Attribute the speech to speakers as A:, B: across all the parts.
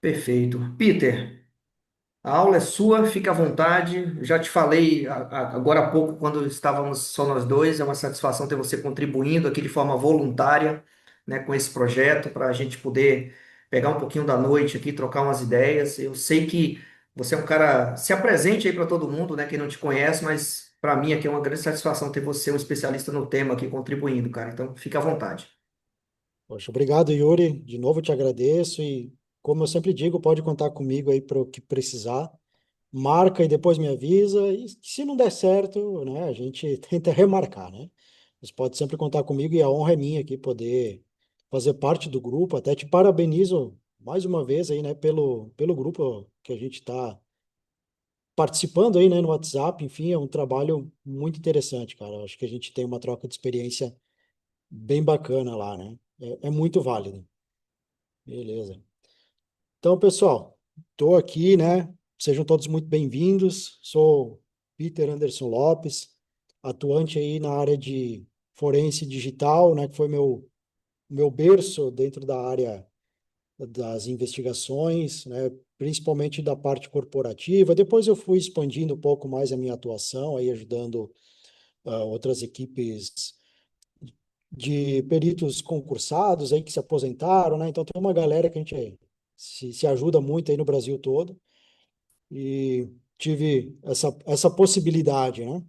A: Perfeito. Peter, a aula é sua, fica à vontade. Já te falei agora há pouco, quando estávamos só nós dois, é uma satisfação ter você contribuindo aqui de forma voluntária, né, com esse projeto, para a gente poder pegar um pouquinho da noite aqui, trocar umas ideias. Eu sei que você é um cara, se apresente aí para todo mundo, né, quem não te conhece, mas para mim aqui é uma grande satisfação ter você, um especialista no tema aqui, contribuindo, cara. Então, fica à vontade.
B: Poxa, obrigado, Yuri. De novo te agradeço e, como eu sempre digo, pode contar comigo aí para o que precisar. Marca e depois me avisa. E se não der certo, né, a gente tenta remarcar, né? Você pode sempre contar comigo e a honra é minha aqui poder fazer parte do grupo. Até te parabenizo mais uma vez aí, né, pelo grupo que a gente está participando aí, né, no WhatsApp. Enfim, é um trabalho muito interessante, cara. Acho que a gente tem uma troca de experiência bem bacana lá, né? É muito válido. Beleza. Então, pessoal, estou aqui, né? Sejam todos muito bem-vindos. Sou Peter Anderson Lopes, atuante aí na área de forense digital, né? Que foi meu berço dentro da área das investigações, né? Principalmente da parte corporativa. Depois eu fui expandindo um pouco mais a minha atuação, aí ajudando outras equipes de peritos concursados aí que se aposentaram, né? Então tem uma galera que a gente se ajuda muito aí no Brasil todo e tive essa possibilidade, né?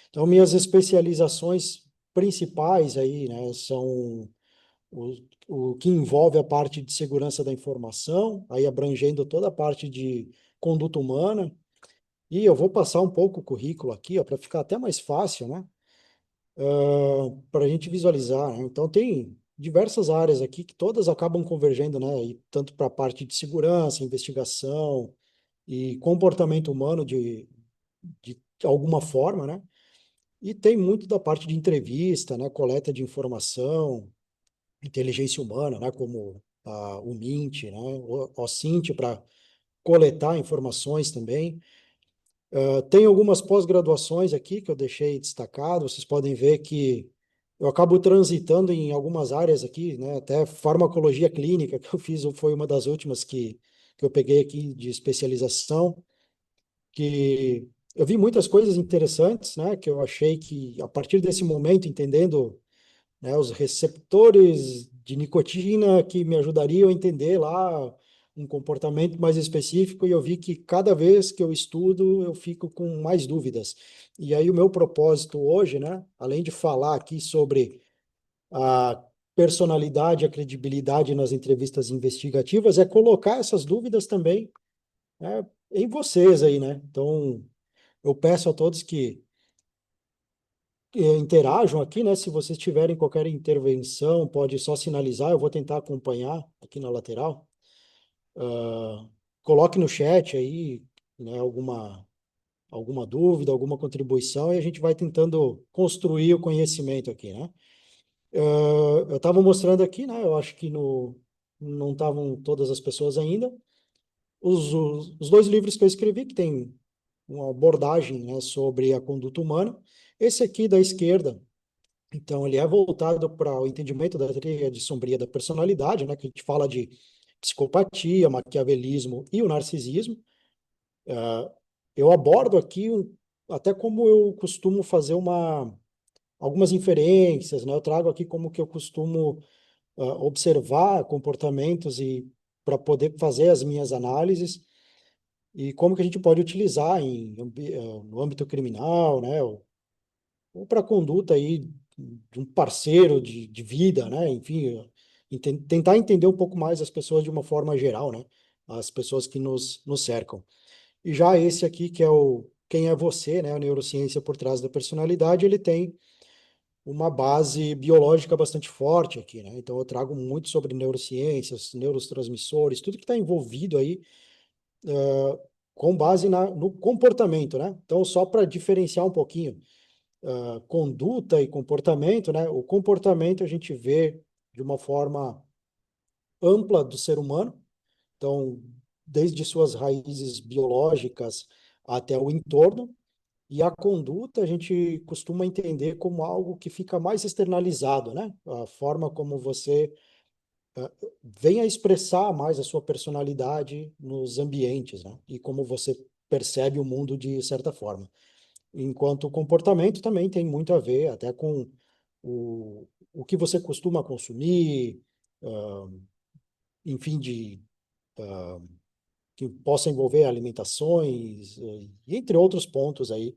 B: Então minhas especializações principais aí, né, são o, o que envolve a parte de segurança da informação, aí abrangendo toda a parte de conduta humana, e eu vou passar um pouco o currículo aqui, ó, para ficar até mais fácil, né? Para a gente visualizar, né? Então, tem diversas áreas aqui que todas acabam convergendo, né? E tanto para a parte de segurança, investigação e comportamento humano de alguma forma, né? E tem muito da parte de entrevista, né? Coleta de informação, inteligência humana, né? Como o MINT, né? O OSINT para coletar informações também. Tem algumas pós-graduações aqui que eu deixei destacado. Vocês podem ver que eu acabo transitando em algumas áreas aqui, né? Até farmacologia clínica, que eu fiz, foi uma das últimas que eu peguei aqui de especialização, que eu vi muitas coisas interessantes, né? Que eu achei que, a partir desse momento, entendendo, né, os receptores de nicotina que me ajudariam a entender lá um comportamento mais específico, e eu vi que cada vez que eu estudo, eu fico com mais dúvidas. E aí o meu propósito hoje, né, além de falar aqui sobre a personalidade, a credibilidade nas entrevistas investigativas, é colocar essas dúvidas também, né, em vocês aí, né? Então, eu peço a todos que interajam aqui, né? Se vocês tiverem qualquer intervenção, pode só sinalizar, eu vou tentar acompanhar aqui na lateral. Ah, coloque no chat aí, né, alguma dúvida, alguma contribuição, e a gente vai tentando construir o conhecimento aqui, né? Eu estava mostrando aqui, né? Eu acho que não estavam todas as pessoas ainda. Os dois livros que eu escrevi, que tem uma abordagem, né, sobre a conduta humana. Esse aqui da esquerda, então, ele é voltado para o entendimento da tríade sombria da personalidade, né, que a gente fala de psicopatia, maquiavelismo e o narcisismo. Eu abordo aqui até como eu costumo fazer algumas inferências, né? Eu trago aqui como que eu costumo observar comportamentos e para poder fazer as minhas análises e como que a gente pode utilizar no âmbito criminal, né? Ou para a conduta aí de um parceiro de vida, né? Enfim, tentar entender um pouco mais as pessoas de uma forma geral, né? As pessoas que nos cercam. E já esse aqui, que é o Quem é Você, né? A neurociência por trás da personalidade, ele tem uma base biológica bastante forte aqui, né? Então eu trago muito sobre neurociências, neurotransmissores, tudo que está envolvido aí com base no comportamento, né? Então, só para diferenciar um pouquinho, conduta e comportamento, né? O comportamento a gente vê de uma forma ampla do ser humano, então, desde suas raízes biológicas até o entorno, e a conduta a gente costuma entender como algo que fica mais externalizado, né? A forma como você venha expressar mais a sua personalidade nos ambientes, né? E como você percebe o mundo de certa forma. Enquanto o comportamento também tem muito a ver até com o que você costuma consumir, ah, enfim, que possa envolver alimentações, e entre outros pontos aí,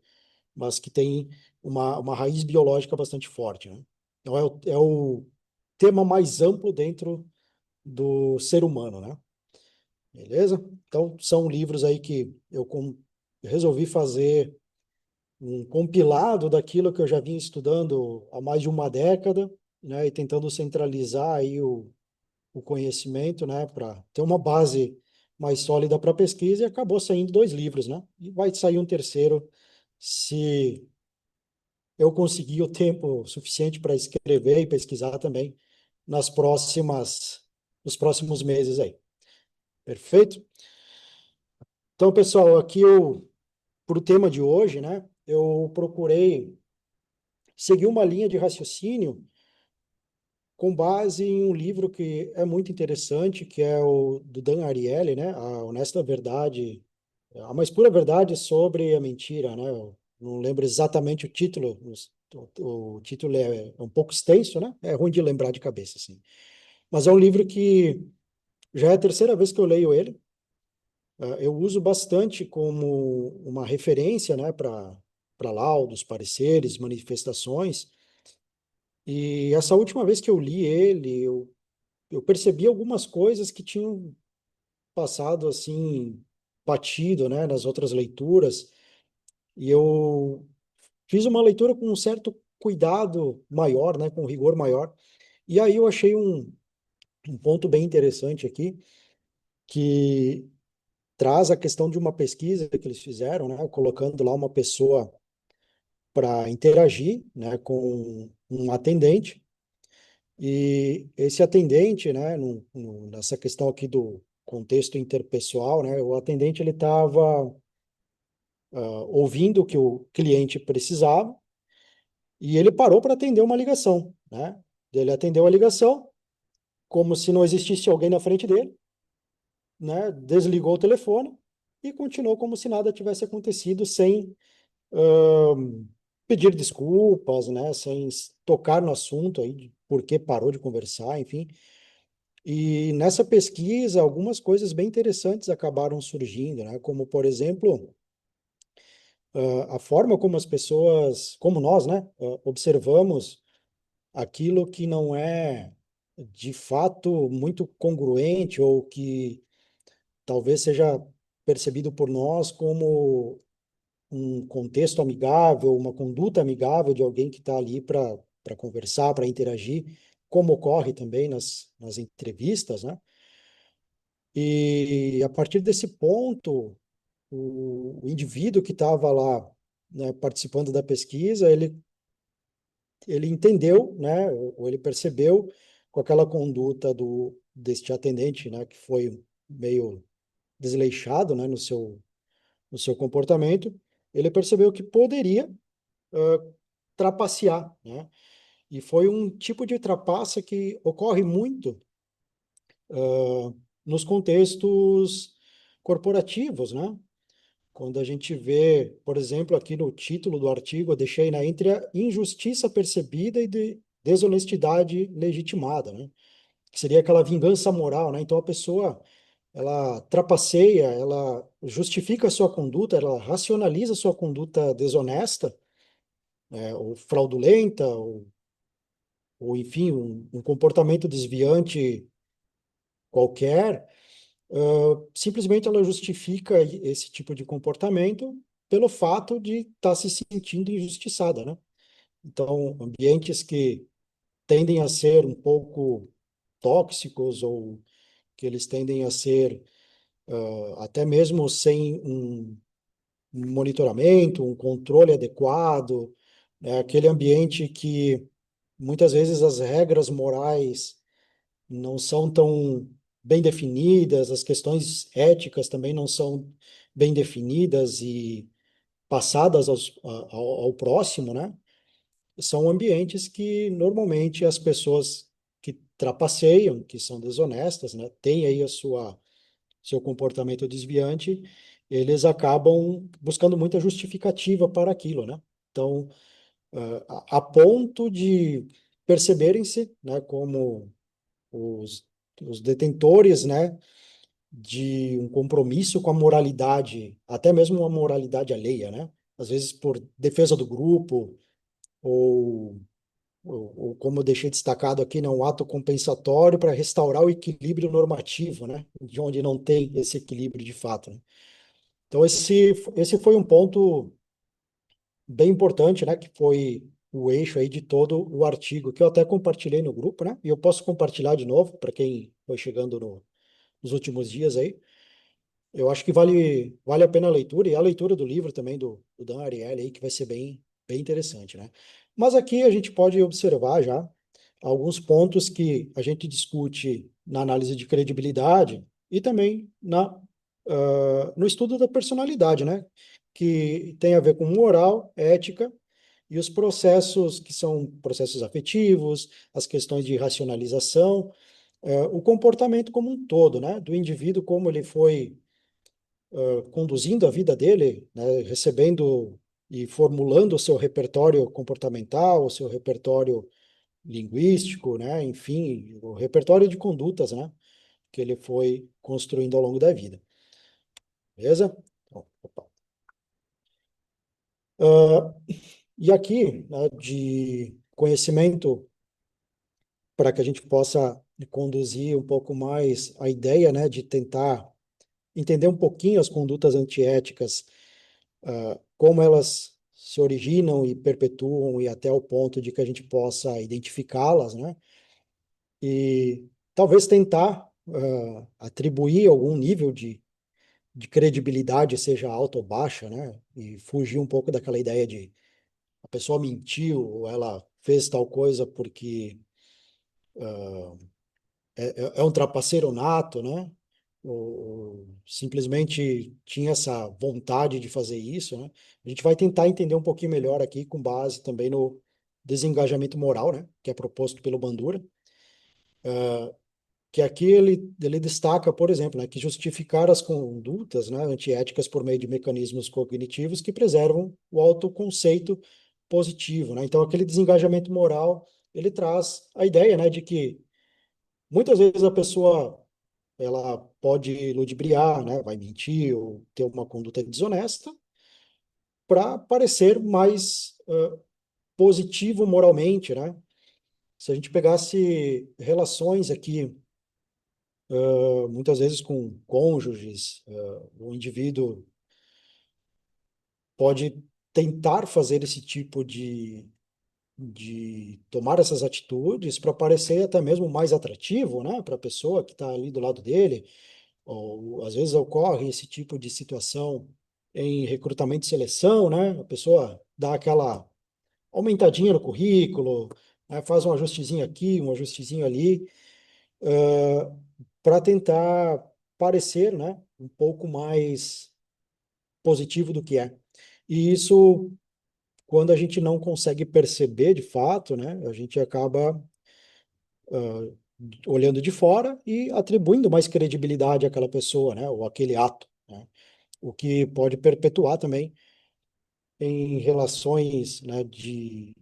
B: mas que tem uma raiz biológica bastante forte, né? Então, é o tema mais amplo dentro do ser humano, né? Beleza? Então, são livros aí que resolvi fazer um compilado daquilo que eu já vinha estudando há mais de uma década, né? E tentando centralizar aí o conhecimento, né? Para ter uma base mais sólida para pesquisa, e acabou saindo dois livros, né? E vai sair um terceiro se eu conseguir o tempo suficiente para escrever e pesquisar também nos próximos meses aí. Perfeito? Então, pessoal, aqui para o tema de hoje, né, eu procurei seguir uma linha de raciocínio com base em um livro que é muito interessante, que é o do Dan Ariely, né, A Honesta Verdade, a mais pura verdade sobre a mentira, né? Eu não lembro exatamente o título, o título é um pouco extenso, né? É ruim de lembrar de cabeça, assim. Mas é um livro que já é a terceira vez que eu leio ele. Eu uso bastante como uma referência, né, para laudos, pareceres, manifestações. E essa última vez que eu li ele, eu percebi algumas coisas que tinham passado assim batido, né, nas outras leituras. E eu fiz uma leitura com um certo cuidado maior, né, com rigor maior. E aí eu achei um ponto bem interessante aqui, que traz a questão de uma pesquisa que eles fizeram, né, colocando lá uma pessoa para interagir, né, com um atendente. E esse atendente, né, nessa questão aqui do contexto interpessoal, né, o atendente ele estava ouvindo o que o cliente precisava e ele parou para atender uma ligação, né? Ele atendeu a ligação como se não existisse alguém na frente dele, né? Desligou o telefone e continuou como se nada tivesse acontecido, sem pedir desculpas, né? Sem tocar no assunto aí de por que parou de conversar, enfim. E nessa pesquisa, algumas coisas bem interessantes acabaram surgindo, né? Como, por exemplo, a forma como as pessoas, como nós, né, observamos aquilo que não é de fato muito congruente ou que talvez seja percebido por nós como um contexto amigável, uma conduta amigável de alguém que está ali para conversar, para interagir, como ocorre também nas entrevistas, né? E a partir desse ponto, o indivíduo que estava lá, né, participando da pesquisa, ele entendeu, né, ou ele percebeu com aquela conduta deste atendente, né, que foi meio desleixado, né, no seu comportamento, ele percebeu que poderia trapacear, né? E foi um tipo de trapaça que ocorre muito nos contextos corporativos, né? Quando a gente vê, por exemplo, aqui no título do artigo, eu deixei, né, entre a injustiça percebida e desonestidade legitimada, né? Que seria aquela vingança moral, né? Então a pessoa, ela trapaceia, ela justifica a sua conduta, ela racionaliza a sua conduta desonesta, ou fraudulenta, ou enfim, um comportamento desviante qualquer, simplesmente ela justifica esse tipo de comportamento pelo fato de estar se sentindo injustiçada, né? Então, ambientes que tendem a ser um pouco tóxicos ou que eles tendem a ser até mesmo sem um monitoramento, um controle adequado, é aquele ambiente que muitas vezes as regras morais não são tão bem definidas, as questões éticas também não são bem definidas e passadas ao próximo, né? São ambientes que normalmente as pessoas que trapaceiam, que são desonestas, né? Tem aí a sua seu comportamento desviante, eles acabam buscando muita justificativa para aquilo, né? Então, a ponto de perceberem-se, né, como os, os detentores, né, de um compromisso com a moralidade, até mesmo uma moralidade alheia, né? Às vezes por defesa do grupo, ou, ou como eu deixei destacado aqui, né, um ato compensatório para restaurar o equilíbrio normativo, né? De onde não tem esse equilíbrio de fato, né? Então, esse foi um ponto bem importante, né? Que foi o eixo aí de todo o artigo, que eu até compartilhei no grupo, né? E eu posso compartilhar de novo para quem foi chegando nos últimos dias aí. Eu acho que vale a pena a leitura, e a leitura do livro também do Dan Ariely aí, que vai ser bem interessante, né? Mas aqui a gente pode observar já alguns pontos que a gente discute na análise de credibilidade e também no estudo da personalidade, né? Que tem a ver com moral, ética e os processos que são processos afetivos, as questões de racionalização, o comportamento como um todo, né? Do indivíduo, como ele foi conduzindo a vida dele, né, recebendo e formulando o seu repertório comportamental, o seu repertório linguístico, né, enfim, o repertório de condutas, né, que ele foi construindo ao longo da vida. Beleza? Então, opa. Ah, e aqui, né, de conhecimento, para que a gente possa conduzir um pouco mais a ideia, né, de tentar entender um pouquinho as condutas antiéticas, como elas se originam e perpetuam e até o ponto de que a gente possa identificá-las, né? E talvez tentar atribuir algum nível de credibilidade, seja alta ou baixa, né? E fugir um pouco daquela ideia de a pessoa mentiu ou ela fez tal coisa porque é um trapaceiro nato, né? Ou simplesmente tinha essa vontade de fazer isso, né? A gente vai tentar entender um pouquinho melhor aqui, com base também no desengajamento moral, né? Que é proposto pelo Bandura, que aqui ele destaca, por exemplo, né, que justificar as condutas, né, antiéticas por meio de mecanismos cognitivos que preservam o autoconceito positivo, né? Então, aquele desengajamento moral, ele traz a ideia, né, de que muitas vezes a pessoa ela pode ludibriar, né, vai mentir ou ter uma conduta desonesta para parecer mais positivo moralmente, né? Se a gente pegasse relações aqui, muitas vezes com cônjuges, o indivíduo pode tentar fazer esse tipo de tomar essas atitudes para parecer até mesmo mais atrativo, né, para a pessoa que está ali do lado dele. Ou às vezes ocorre esse tipo de situação em recrutamento e seleção, né? A pessoa dá aquela aumentadinha no currículo, né? Faz um ajustezinho aqui, um ajustezinho ali, para tentar parecer, né, um pouco mais positivo do que é. E isso, quando a gente não consegue perceber de fato, né, a gente acaba olhando de fora e atribuindo mais credibilidade àquela pessoa, né, ou àquele ato, né? O que pode perpetuar também em relações, né, de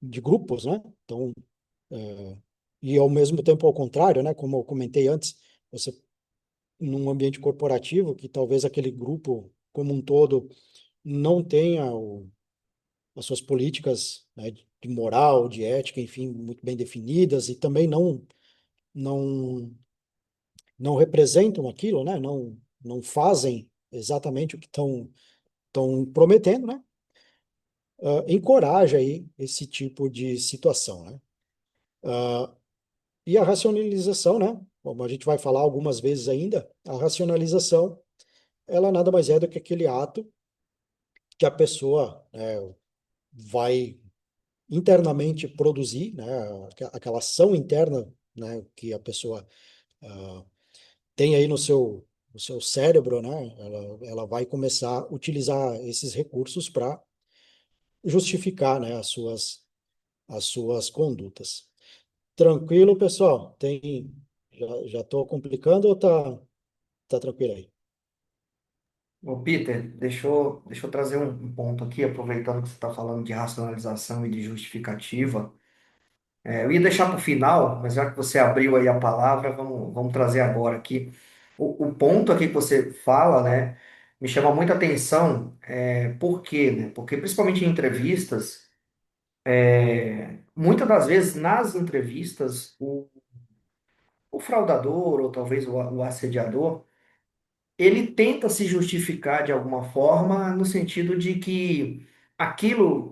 B: grupos, né? Então, e ao mesmo tempo ao contrário, né? Como eu comentei antes, você num ambiente corporativo que talvez aquele grupo como um todo não tenha as suas políticas, né, de moral, de ética, enfim, muito bem definidas e também não não representam aquilo, né? Não fazem exatamente o que estão prometendo, né? Encoraja aí esse tipo de situação, né? E a racionalização, né? Como a gente vai falar algumas vezes ainda, a racionalização, ela nada mais é do que aquele ato que a pessoa, né, vai internamente produzir, né? Aquela ação interna, né, que a pessoa tem aí no seu cérebro, né? Ela vai começar a utilizar esses recursos para justificar, né, as suas condutas. Tranquilo, pessoal? Já estou complicando ou tá tranquilo aí?
A: Ô, Peter, deixa eu trazer um ponto aqui, aproveitando que você está falando de racionalização e de justificativa. Eu ia deixar para o final, mas já que você abriu aí a palavra, vamos trazer agora aqui. O ponto aqui que você fala, né, me chama muita atenção, por quê, né? Porque principalmente em entrevistas, muitas das vezes nas entrevistas, o fraudador ou talvez o assediador, ele tenta se justificar de alguma forma no sentido de que aquilo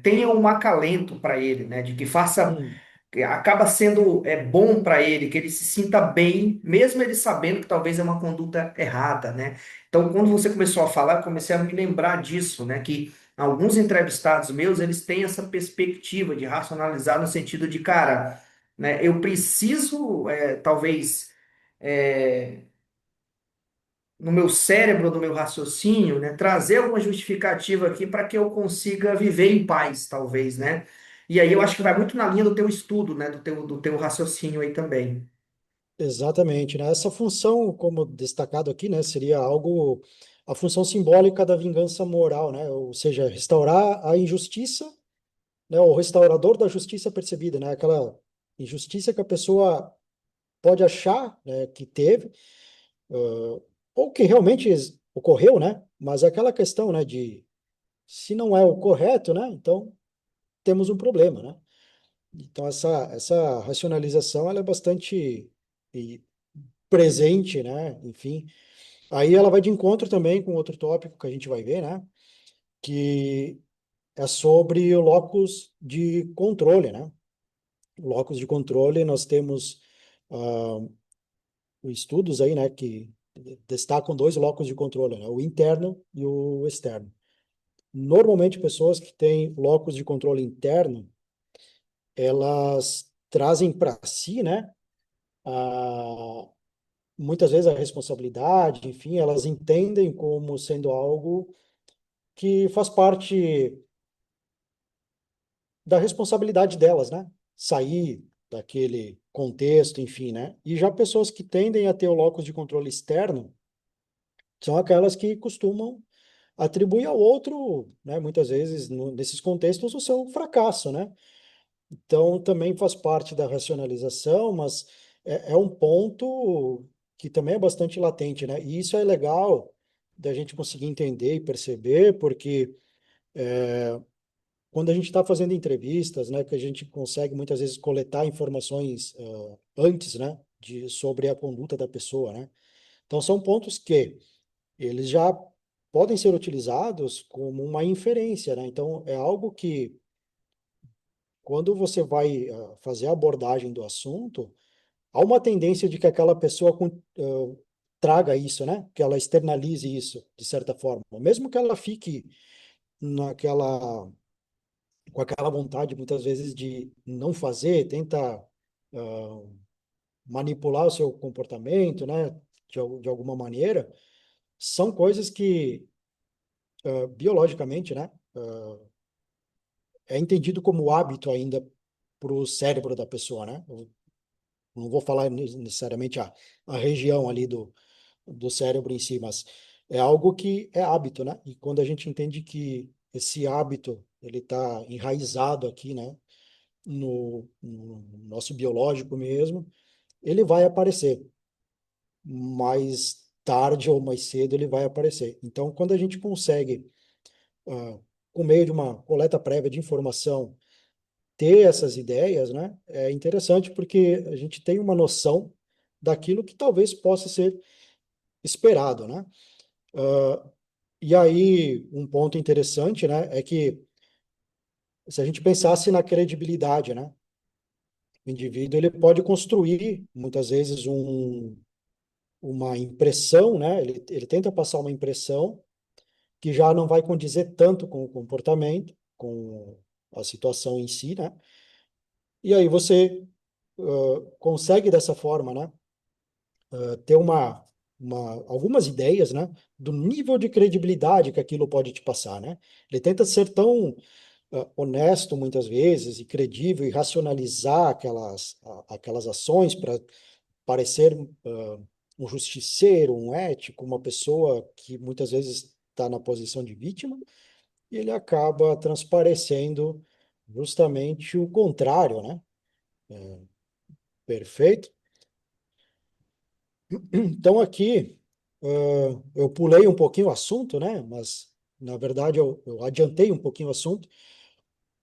A: tenha um acalento para ele, né? De que faça,
B: Hum,
A: que acaba sendo bom para ele, que ele se sinta bem, mesmo ele sabendo que talvez é uma conduta errada, né? Então, quando você começou a falar, eu comecei a me lembrar disso, né? Que alguns entrevistados meus, eles têm essa perspectiva de racionalizar no sentido de, cara, né? Eu preciso, talvez é, no meu cérebro, no meu raciocínio, né, trazer alguma justificativa aqui para que eu consiga viver em paz, talvez, né? E aí eu acho que vai muito na linha do teu estudo, né, do teu raciocínio aí também.
B: exatamente, né? Essa função, como destacado aqui, né, seria algo, a função simbólica da vingança moral, né? Ou seja, restaurar a injustiça, né? O restaurador da justiça percebida, né? Aquela injustiça que a pessoa pode achar, né, que teve, ah, ou que realmente ocorreu, né? Mas é aquela questão, né, de se não é o correto, né? Então temos um problema, né? Então, essa racionalização ela é bastante e, presente, né? Enfim, aí ela vai de encontro também com outro tópico que a gente vai ver, né? Que é sobre o locus de controle, né? O locus de controle, nós temos ah, estudos aí, né? Que destacam dois locus de controle, né? O interno e o externo. Normalmente, pessoas que têm locus de controle interno, elas trazem para si, né? A, muitas vezes a responsabilidade, enfim, elas entendem como sendo algo que faz parte da responsabilidade delas, né? Sair daquele contexto, enfim, né? E já pessoas que tendem a ter o locus de controle externo são aquelas que costumam atribuir ao outro, né? Muitas vezes, nesses contextos, o seu fracasso, né? Então, também faz parte da racionalização, mas é um ponto que também é bastante latente, né? E isso é legal da gente conseguir entender e perceber, porque quando a gente está fazendo entrevistas, né, que a gente consegue muitas vezes coletar informações antes, né, sobre a conduta da pessoa, né? Então, são pontos que eles já podem ser utilizados como uma inferência, né? Então, é algo que, quando você vai fazer a abordagem do assunto, há uma tendência de que aquela pessoa traga isso, né? Que ela externalize isso, de certa forma. Mesmo que ela fique naquela, com aquela vontade, muitas vezes, de não fazer, tenta manipular o seu comportamento, né? De alguma maneira, são coisas que, biologicamente, né? É entendido como hábito ainda para o cérebro da pessoa, né? Eu não vou falar necessariamente a região ali do cérebro em si, mas é algo que é hábito, né? E quando a gente entende que esse hábito ele está enraizado aqui, né? No nosso biológico mesmo, ele vai aparecer. Mais tarde ou mais cedo ele vai aparecer. Então, quando a gente consegue, ah, com meio de uma coleta prévia de informação, ter essas ideias, né? É interessante porque a gente tem uma noção daquilo que talvez possa ser esperado, né? E aí, um ponto interessante, né, é que se a gente pensasse na credibilidade, né, o indivíduo ele pode construir muitas vezes uma impressão, né, ele tenta passar uma impressão que já não vai condizer tanto com o comportamento, com a situação em si, né, e aí você consegue dessa forma, né, ter algumas ideias, né, do nível de credibilidade que aquilo pode te passar, né. Ele tenta ser tão honesto muitas vezes e credível e racionalizar aquelas ações para parecer um justiceiro, um ético, uma pessoa que muitas vezes está na posição de vítima, e ele acaba transparecendo justamente o contrário, né? Perfeito? Então aqui eu pulei um pouquinho o assunto, né? Mas na verdade eu adiantei um pouquinho o assunto.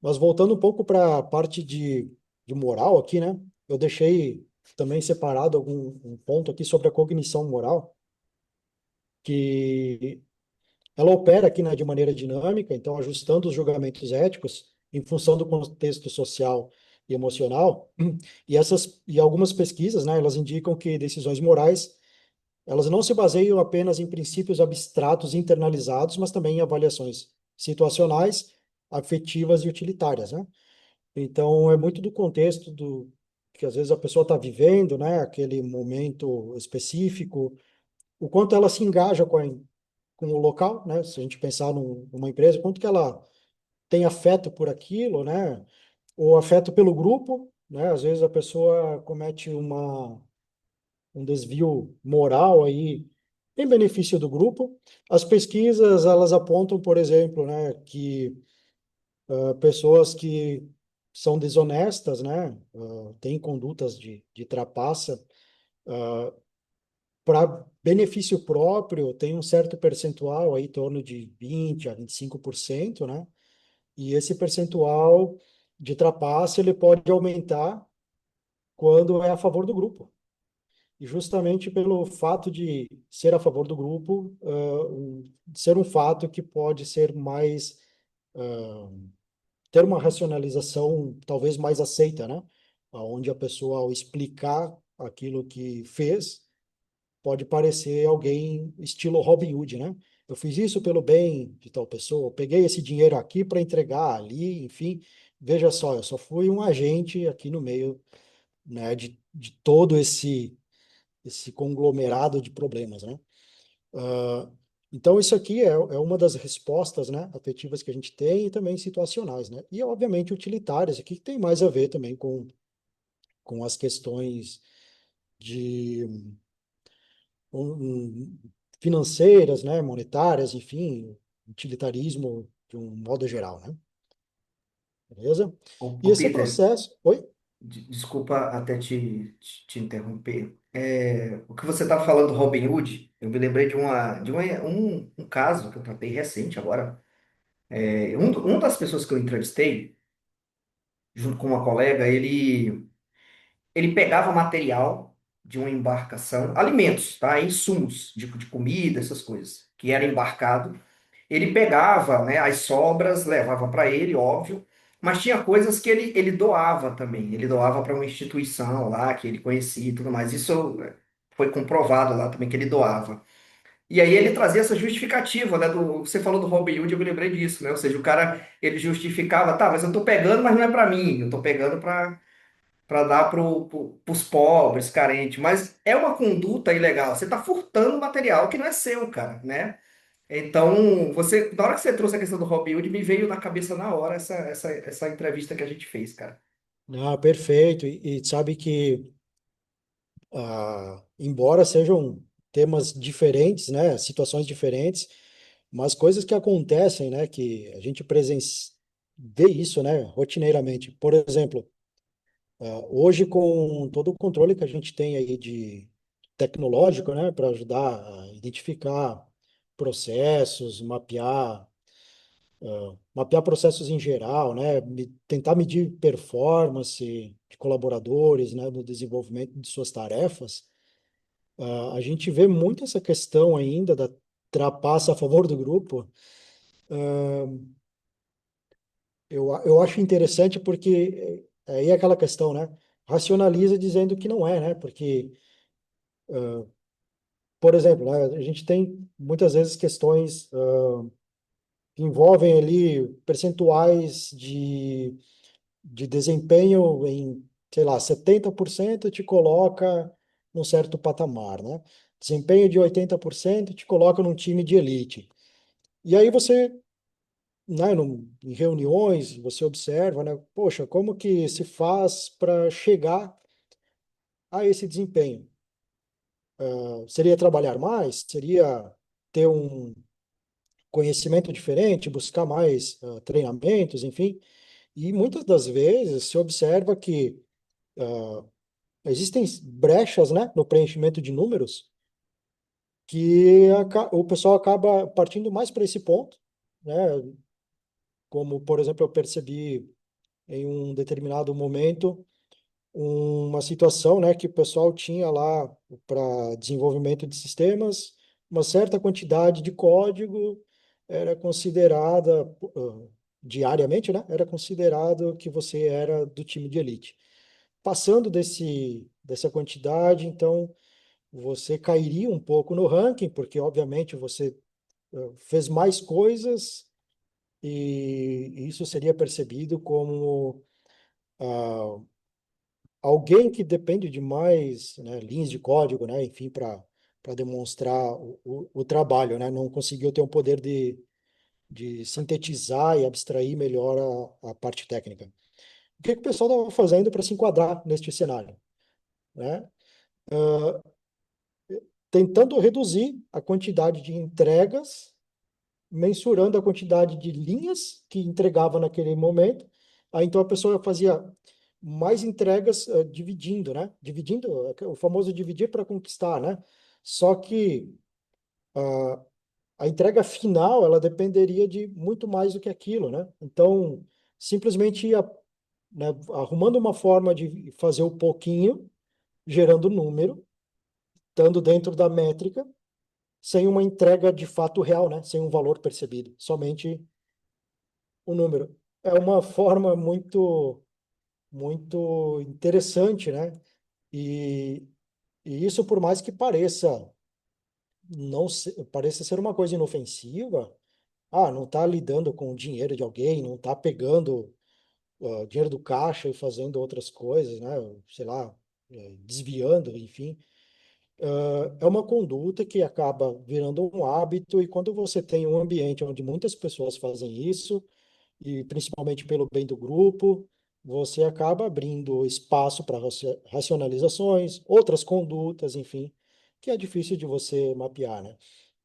B: Mas voltando um pouco para a parte de moral aqui, né? Eu deixei também separado um ponto aqui sobre a cognição moral, que ela opera aqui, né, de maneira dinâmica, então ajustando os julgamentos éticos em função do contexto social e emocional. E algumas pesquisas, né, elas indicam que decisões morais, elas não se baseiam apenas em princípios abstratos internalizados, mas também em avaliações situacionais, afetivas e utilitárias, né? Então, é muito do contexto do que às vezes a pessoa está vivendo, né, aquele momento específico, o quanto ela se engaja com o local, né? Se a gente pensar numa empresa, quanto que ela tem afeto por aquilo, né? Ou afeto pelo grupo, né? Às vezes a pessoa comete um desvio moral aí em benefício do grupo. As pesquisas, elas apontam, por exemplo, né, que pessoas que são desonestas, né, têm condutas de trapaça, para benefício próprio, tem um certo percentual aí, em torno de 20 a 25%, né? E esse percentual de trapaça, ele pode aumentar quando é a favor do grupo. E justamente pelo fato de ser a favor do grupo, ser um fato que pode ser mais, ter uma racionalização talvez mais aceita, né? Onde a pessoa, ao explicar aquilo que fez, pode parecer alguém estilo Robin Hood, né? Eu fiz isso pelo bem de tal pessoa, eu peguei esse dinheiro aqui para entregar ali, enfim. Veja só, eu só fui um agente aqui no meio, né, de todo esse conglomerado de problemas, né? Ah, então, isso aqui é uma das respostas, né, afetivas que a gente tem e também situacionais, né? E, obviamente, utilitárias aqui, que tem mais a ver também com as questões de financeiras, né, monetárias, enfim, utilitarismo de um modo geral, né? Beleza? E
A: Ô
B: esse
A: Peter,
B: processo, oi?
A: desculpa até te interromper. O que você estava falando do Robin Hood, eu me lembrei de um caso que eu tratei recente agora. Um das pessoas que eu entrevistei, junto com uma colega, ele pegava material de uma embarcação, alimentos, tá? Insumos de comida, essas coisas, que era embarcado. Ele pegava, né, as sobras, levava para ele, óbvio, mas tinha coisas que ele doava também. Ele doava para uma instituição lá que ele conhecia e tudo mais. Isso foi comprovado lá também que ele doava. E aí ele trazia essa justificativa, né? Você falou do Robin Hood, eu me lembrei disso, né? Ou seja, o cara ele justificava, tá, mas eu tô pegando, mas não é para mim, eu tô pegando para dar para os pobres, carentes. Mas é uma conduta ilegal. Você está furtando material que não é seu, cara, né? Então, na hora que você trouxe a questão do Robin Hood, me veio na cabeça na hora essa entrevista que a gente fez, cara.
B: Ah, perfeito. E sabe que, embora sejam temas diferentes, né, situações diferentes, mas coisas que acontecem, né, que a gente vê isso, né, rotineiramente. Por exemplo, hoje com todo o controle que a gente tem aí de tecnológico, né, para ajudar a identificar processos, mapear processos em geral, né, tentar medir performance de colaboradores, né, no desenvolvimento de suas tarefas, a gente vê muito essa questão ainda da trapaça a favor do grupo. Eu acho interessante porque aí é aquela questão, né? Racionaliza dizendo que não é, né? Porque, por exemplo, né, a gente tem muitas vezes questões que envolvem ali percentuais de desempenho em, sei lá, 70% te coloca num certo patamar, né? Desempenho de 80% te coloca num time de elite. E aí você né, em reuniões, você observa, né, poxa, como que se faz para chegar a esse desempenho? Seria trabalhar mais? Seria ter um conhecimento diferente, buscar mais treinamentos, enfim. E muitas das vezes se observa que existem brechas, né, no preenchimento de números que o pessoal acaba partindo mais para esse ponto, né? Como, por exemplo, eu percebi em um determinado momento uma situação, né, que o pessoal tinha lá para desenvolvimento de sistemas, uma certa quantidade de código era considerada, diariamente, né, era considerado que você era do time de elite. Passando dessa quantidade, então, você cairia um pouco no ranking, porque, obviamente, você fez mais coisas e isso seria percebido como alguém que depende de mais, né, linhas de código, né, enfim, para demonstrar o trabalho, né, não conseguiu ter um poder de sintetizar e abstrair melhor a parte técnica. O que que o pessoal estava fazendo para se enquadrar neste cenário, né? Tentando reduzir a quantidade de entregas, mensurando a quantidade de linhas que entregava naquele momento. Aí então a pessoa fazia mais entregas dividindo, né? Dividindo, o famoso dividir para conquistar, né? Só que a entrega final, ela dependeria de muito mais do que aquilo, né? Então, simplesmente ia, né, arrumando uma forma de fazer o pouquinho, gerando número, estando dentro da métrica, sem uma entrega de fato real, né? Sem um valor percebido, somente o número. É uma forma muito interessante, né? E, e isso, por mais que pareça ser uma coisa inofensiva, não está lidando com o dinheiro de alguém, não está pegando dinheiro do caixa e fazendo outras coisas, né? Sei lá, desviando, enfim. É uma conduta que acaba virando um hábito, e quando você tem um ambiente onde muitas pessoas fazem isso, e principalmente pelo bem do grupo, você acaba abrindo espaço para racionalizações, outras condutas, enfim, que é difícil de você mapear, né?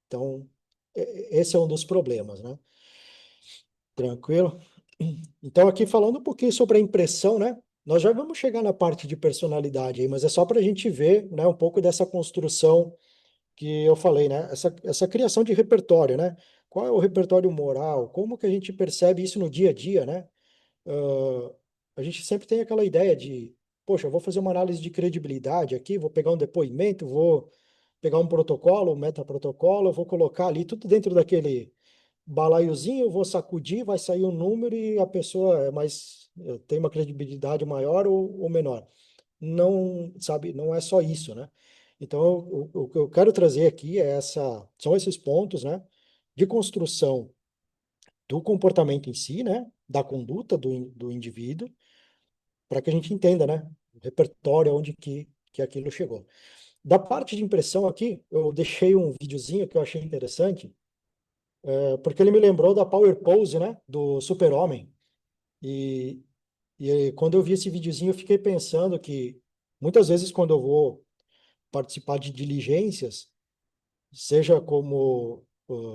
B: Então, esse é um dos problemas, né? Tranquilo? Então, aqui falando um pouquinho sobre a impressão, né? Nós já vamos chegar na parte de personalidade aí, mas é só para a gente ver, né, um pouco dessa construção que eu falei, né? Essa criação de repertório, né? Qual é o repertório moral? Como que a gente percebe isso no dia a dia, né? Ah, a gente sempre tem aquela ideia de, poxa, eu vou fazer uma análise de credibilidade aqui, vou pegar um depoimento, vou pegar um protocolo, um metaprotocolo, eu vou colocar ali tudo dentro daquele balaiozinho, eu vou sacudir, vai sair um número e a pessoa tem uma credibilidade maior ou menor. Não, sabe, não é só isso, né? Então, o que eu quero trazer aqui são esses pontos, né, de construção do comportamento em si, né, da conduta do indivíduo, para que a gente entenda, né, o repertório onde que aquilo chegou. Da parte de impressão aqui, eu deixei um videozinho que eu achei interessante, porque ele me lembrou da Power Pose, né, do Super-Homem. E, quando eu vi esse videozinho, eu fiquei pensando que muitas vezes quando eu vou participar de diligências, seja como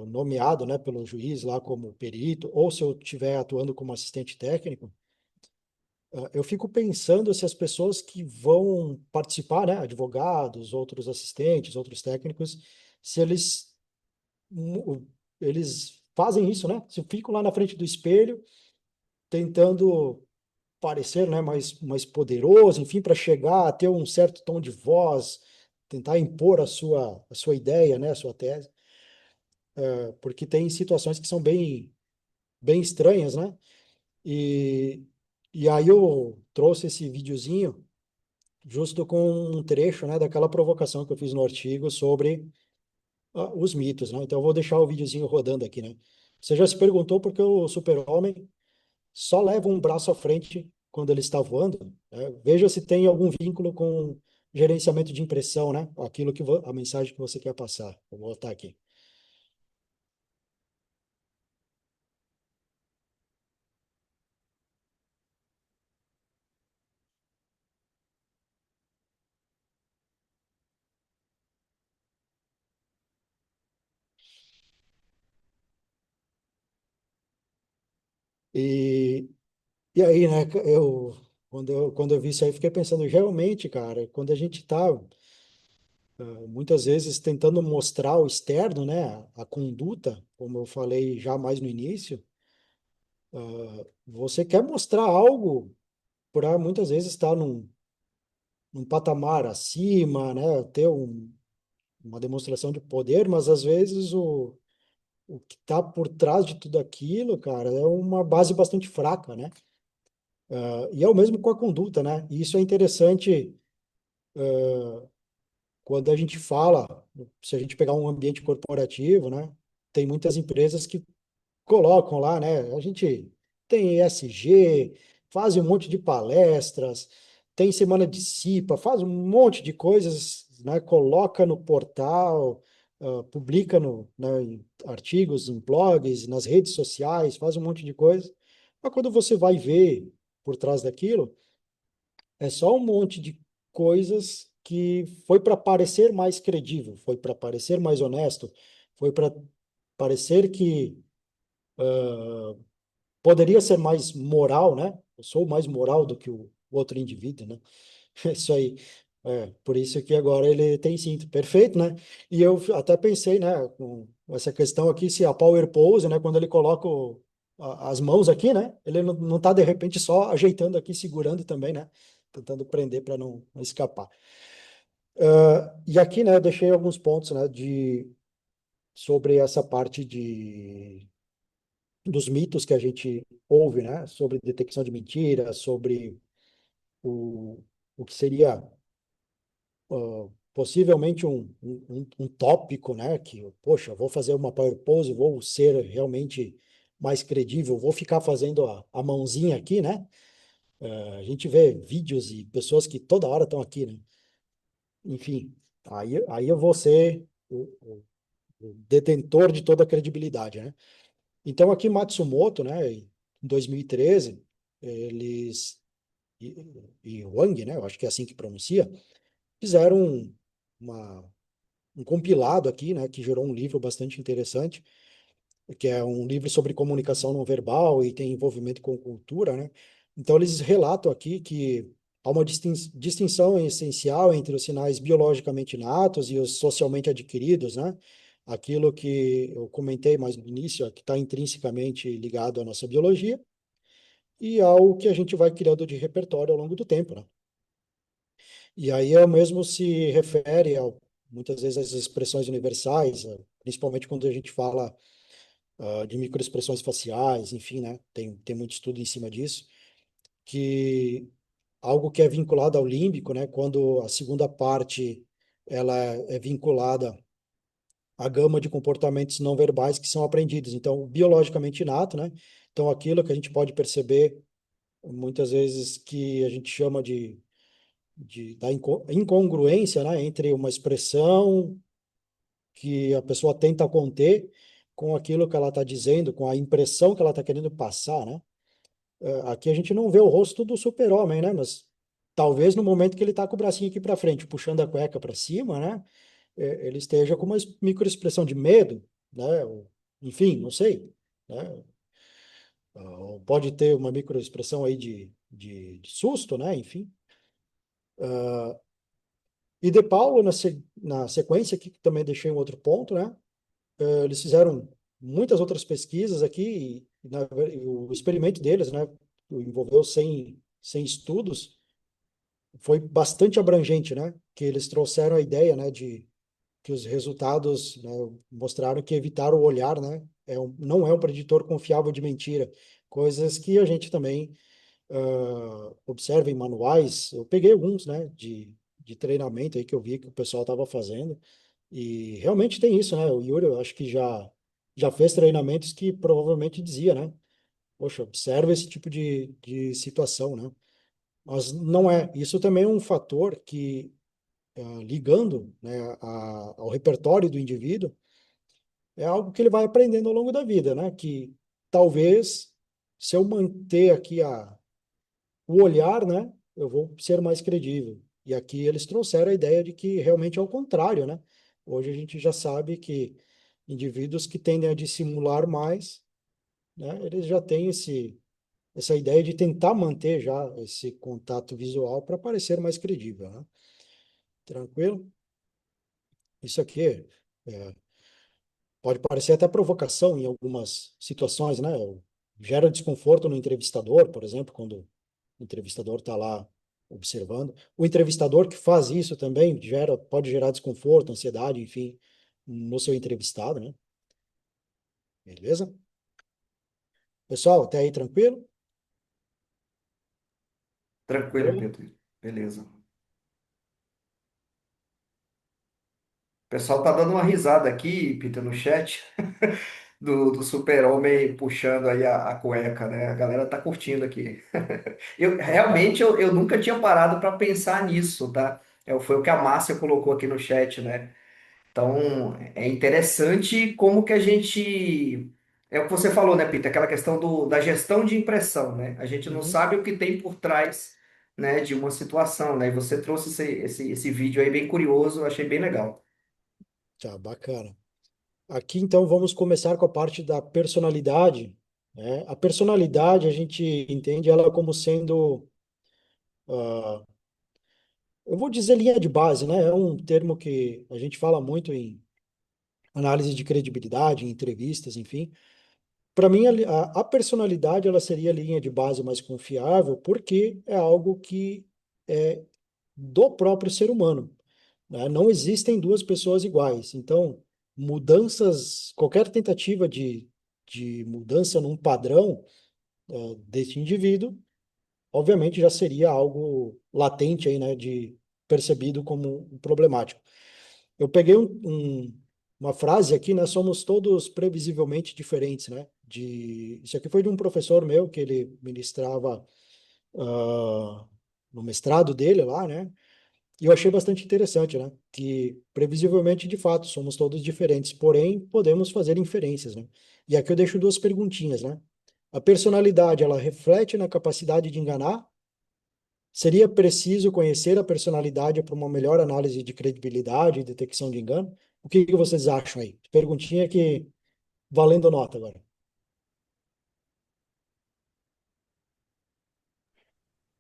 B: nomeado, né, pelo juiz lá como perito, ou se eu estiver atuando como assistente técnico, eu fico pensando se as pessoas que vão participar, né, advogados, outros assistentes, outros técnicos, se mu- eles fazem isso, né? Se ficam lá na frente do espelho tentando parecer, né, mais poderoso, enfim, para chegar a ter um certo tom de voz, tentar impor a sua ideia, né, a sua tese, porque tem situações que são bem estranhas, né? E, e aí eu trouxe esse videozinho justo com um trecho, né, daquela provocação que eu fiz no artigo sobre os mitos, né? Então eu vou deixar o videozinho rodando aqui, né? Você já se perguntou por que o super-homem só leva um braço à frente quando ele está voando, né? Veja se tem algum vínculo com gerenciamento de impressão, né? Aquilo a mensagem que você quer passar. Vou botar aqui. E, e aí, né, quando eu vi isso aí, fiquei pensando, realmente, cara, quando a gente está muitas vezes tentando mostrar o externo, né, a conduta, como eu falei já mais no início, você quer mostrar algo para muitas vezes estar num patamar acima, né, ter uma demonstração de poder, mas às vezes o que está por trás de tudo aquilo, cara, é uma base bastante fraca, né? E é o mesmo com a conduta, né? E isso é interessante quando a gente fala, se a gente pegar um ambiente corporativo, né? Tem muitas empresas que colocam lá, né? A gente tem ESG, faz um monte de palestras, tem semana de CIPA, faz um monte de coisas, né? Coloca no portal, publica né, em artigos, em blogs, nas redes sociais, faz um monte de coisa. Mas quando você vai ver por trás daquilo, é só um monte de coisas que foi para parecer mais credível, foi para parecer mais honesto, foi para parecer que poderia ser mais moral, né? Eu sou mais moral do que o outro indivíduo, né? Isso aí. Por isso que agora ele tem cinto. Perfeito, né? E eu até pensei, né, com essa questão aqui, se a power pose, né, quando ele coloca as mãos aqui, né, ele não tá de repente só ajeitando aqui, segurando também, né? Tentando prender para não escapar. E aqui, né, eu deixei alguns pontos, né, sobre essa parte dos mitos que a gente ouve, né, sobre detecção de mentiras, sobre o, o que seria possivelmente um tópico, né, que, poxa, vou fazer uma power pose, vou ser realmente mais credível, vou ficar fazendo a mãozinha aqui, né? A gente vê vídeos e pessoas que toda hora estão aqui, né? Enfim, aí eu vou ser o detentor de toda a credibilidade, né? Então, aqui Matsumoto, né, em 2013, eles, e, e Wang, né, eu acho que é assim que pronuncia, fizeram uma, um compilado aqui, né, que gerou um livro bastante interessante, que é um livro sobre comunicação não verbal e tem envolvimento com cultura, né? Então, eles relatam aqui que há uma distinção essencial entre os sinais biologicamente inatos e os socialmente adquiridos, né? Aquilo que eu comentei mais no início, que está intrinsecamente ligado à nossa biologia, e ao que a gente vai criando de repertório ao longo do tempo, né? E aí é o mesmo se refere muitas vezes às expressões universais, principalmente quando a gente fala de microexpressões faciais, enfim, né? Tem muito estudo em cima disso, que algo que é vinculado ao límbico, né? Quando a segunda parte ela é vinculada à gama de comportamentos não verbais que são aprendidos. Então, biologicamente inato, né? Então, aquilo que a gente pode perceber muitas vezes que a gente chama da incongruência, né? Entre uma expressão que a pessoa tenta conter com aquilo que ela está dizendo, com a impressão que ela está querendo passar, né? Aqui a gente não vê o rosto do super-homem, né? Mas talvez no momento que ele está com o bracinho aqui para frente, puxando a cueca para cima, né? Ele esteja com uma microexpressão de medo, né? Enfim, não sei, né? Ou pode ter uma microexpressão aí de susto, né? Enfim. E De Paulo, na sequência aqui, que também deixei um outro ponto, né? Eles fizeram muitas outras pesquisas aqui, e o experimento deles, né? Envolveu 100 estudos, foi bastante abrangente, né? Que eles trouxeram a ideia, né, de que os resultados, né, mostraram que evitar o olhar, né, não é um preditor confiável de mentira. Coisas que a gente também observa em manuais. Eu peguei alguns, né, de treinamento aí que eu vi que o pessoal estava fazendo. E realmente tem isso, né? O Yuri, eu acho que já fez treinamentos que provavelmente dizia, né? Poxa, observa esse tipo de situação, né? Mas não é. Isso também é um fator que, ligando, né, ao repertório do indivíduo, é algo que ele vai aprendendo ao longo da vida, né? Que talvez, se eu manter aqui o olhar, né, eu vou ser mais credível. E aqui eles trouxeram a ideia de que realmente é o contrário, né? Hoje a gente já sabe que indivíduos que tendem a dissimular mais, né, eles já têm essa ideia de tentar manter já esse contato visual para parecer mais credível, né? Tranquilo? Isso aqui pode parecer até provocação em algumas situações, né? Gera desconforto no entrevistador, por exemplo, quando o entrevistador está lá observando. O entrevistador que faz isso também pode gerar desconforto, ansiedade, enfim, no seu entrevistado, né? Beleza? Pessoal, até aí tranquilo?
A: Tranquilo,
B: Boa.
A: Pedro. Beleza. O pessoal tá dando uma risada aqui, Peter, no chat, do Super-Homem puxando aí a cueca, né? A galera tá curtindo aqui. Eu nunca tinha parado para pensar nisso, tá? Foi o que a Márcia colocou aqui no chat, né? Então, é interessante como que a gente. É o que você falou, né, Peter? Aquela questão da gestão de impressão, né? A gente não
B: Uhum.
A: sabe o que tem por trás, né, de uma situação, né? E você trouxe esse vídeo aí bem curioso, eu achei bem legal.
B: Tá, bacana. Aqui, então, vamos começar com a parte da personalidade, né? A personalidade, a gente entende ela como sendo, ah, eu vou dizer linha de base, né? É um termo que a gente fala muito em análise de credibilidade, em entrevistas, enfim. Para mim, a personalidade, ela seria a linha de base mais confiável, porque é algo que é do próprio ser humano, né? Não existem duas pessoas iguais. Então, qualquer tentativa de mudança num padrão, desse indivíduo, obviamente já seria algo latente aí, né, de percebido como problemático. Eu peguei uma frase aqui, né, somos todos previsivelmente diferentes, né? Isso aqui foi de um professor meu que ele ministrava ah, no mestrado dele lá, né? E eu achei bastante interessante, né? Que previsivelmente, de fato, somos todos diferentes, porém podemos fazer inferências, né? E aqui eu deixo duas perguntinhas, né? A personalidade, ela reflete na capacidade de enganar? Seria preciso conhecer a personalidade para uma melhor análise de credibilidade e detecção de engano? O que que vocês acham aí? Perguntinha que valendo nota agora.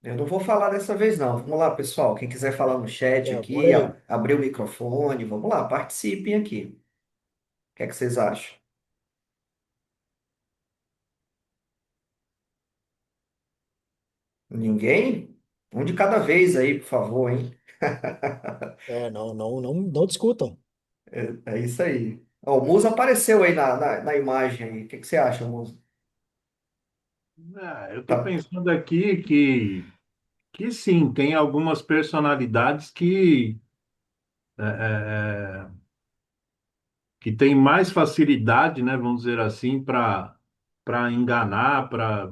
A: Eu não vou falar dessa vez, não. Vamos lá, pessoal. Quem quiser falar no chat
B: Bora
A: aqui,
B: aí.
A: abrir o microfone, vamos lá, participem aqui. O que é que vocês acham? Ninguém? Um de cada vez aí, por favor, hein?
B: Não discutam.
A: É isso aí. Ó, o Musa apareceu aí na imagem aí. O que que você acha, Musa?
C: Eu estou
A: Tá.
C: pensando aqui que sim, tem algumas personalidades que têm mais facilidade, né, vamos dizer assim, para enganar, para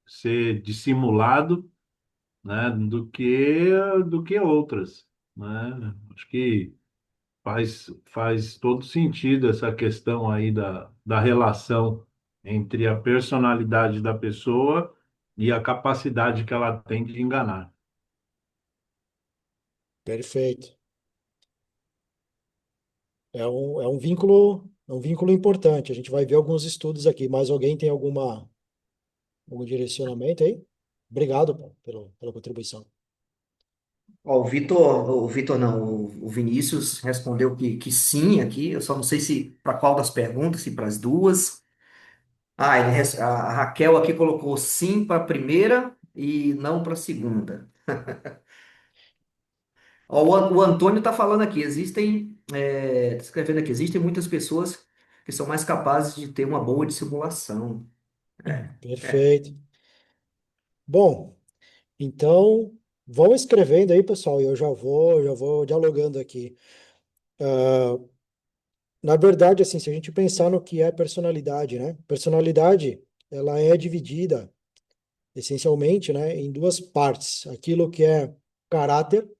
C: ser dissimulado, né, do que outras, né? Acho que faz todo sentido essa questão aí da relação entre a personalidade da pessoa e a capacidade que ela tem de enganar.
B: Perfeito. É um vínculo importante. A gente vai ver alguns estudos aqui. Mais alguém tem algum direcionamento aí? Obrigado, pô, pela contribuição.
A: Ó, o Vitor não, o Vinícius respondeu que sim aqui. Eu só não sei se para qual das perguntas, se para as duas. Ah, a Raquel aqui colocou sim para a primeira e não para a segunda. Ó, o Antônio está falando aqui, tá escrevendo aqui, existem muitas pessoas que são mais capazes de ter uma boa dissimulação. É.
B: Perfeito. Bom, então vão escrevendo aí, pessoal, e eu já vou dialogando aqui. Na verdade, assim, se a gente pensar no que é personalidade, né? Personalidade, ela é dividida essencialmente, né, em duas partes: aquilo que é caráter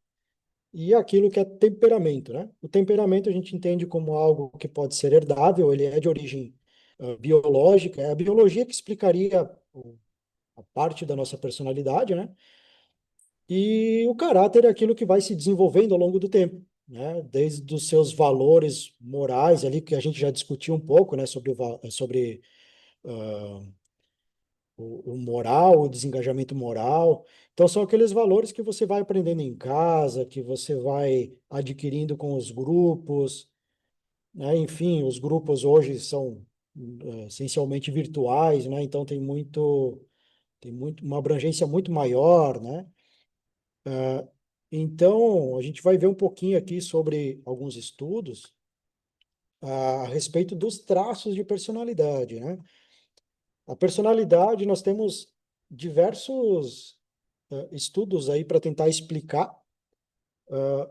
B: e aquilo que é temperamento, né? O temperamento a gente entende como algo que pode ser herdável, ele é de origem biológica, é a biologia que explicaria a parte da nossa personalidade, né? E o caráter é aquilo que vai se desenvolvendo ao longo do tempo, né? Desde os seus valores morais, ali, que a gente já discutiu um pouco, né? Sobre o moral, o desengajamento moral. Então, são aqueles valores que você vai aprendendo em casa, que você vai adquirindo com os grupos, né? Enfim, os grupos hoje são essencialmente virtuais, né? Então, tem muito, uma abrangência muito maior, né? Então, a gente vai ver um pouquinho aqui sobre alguns estudos a respeito dos traços de personalidade, né? A personalidade, nós temos diversos estudos aí para tentar explicar.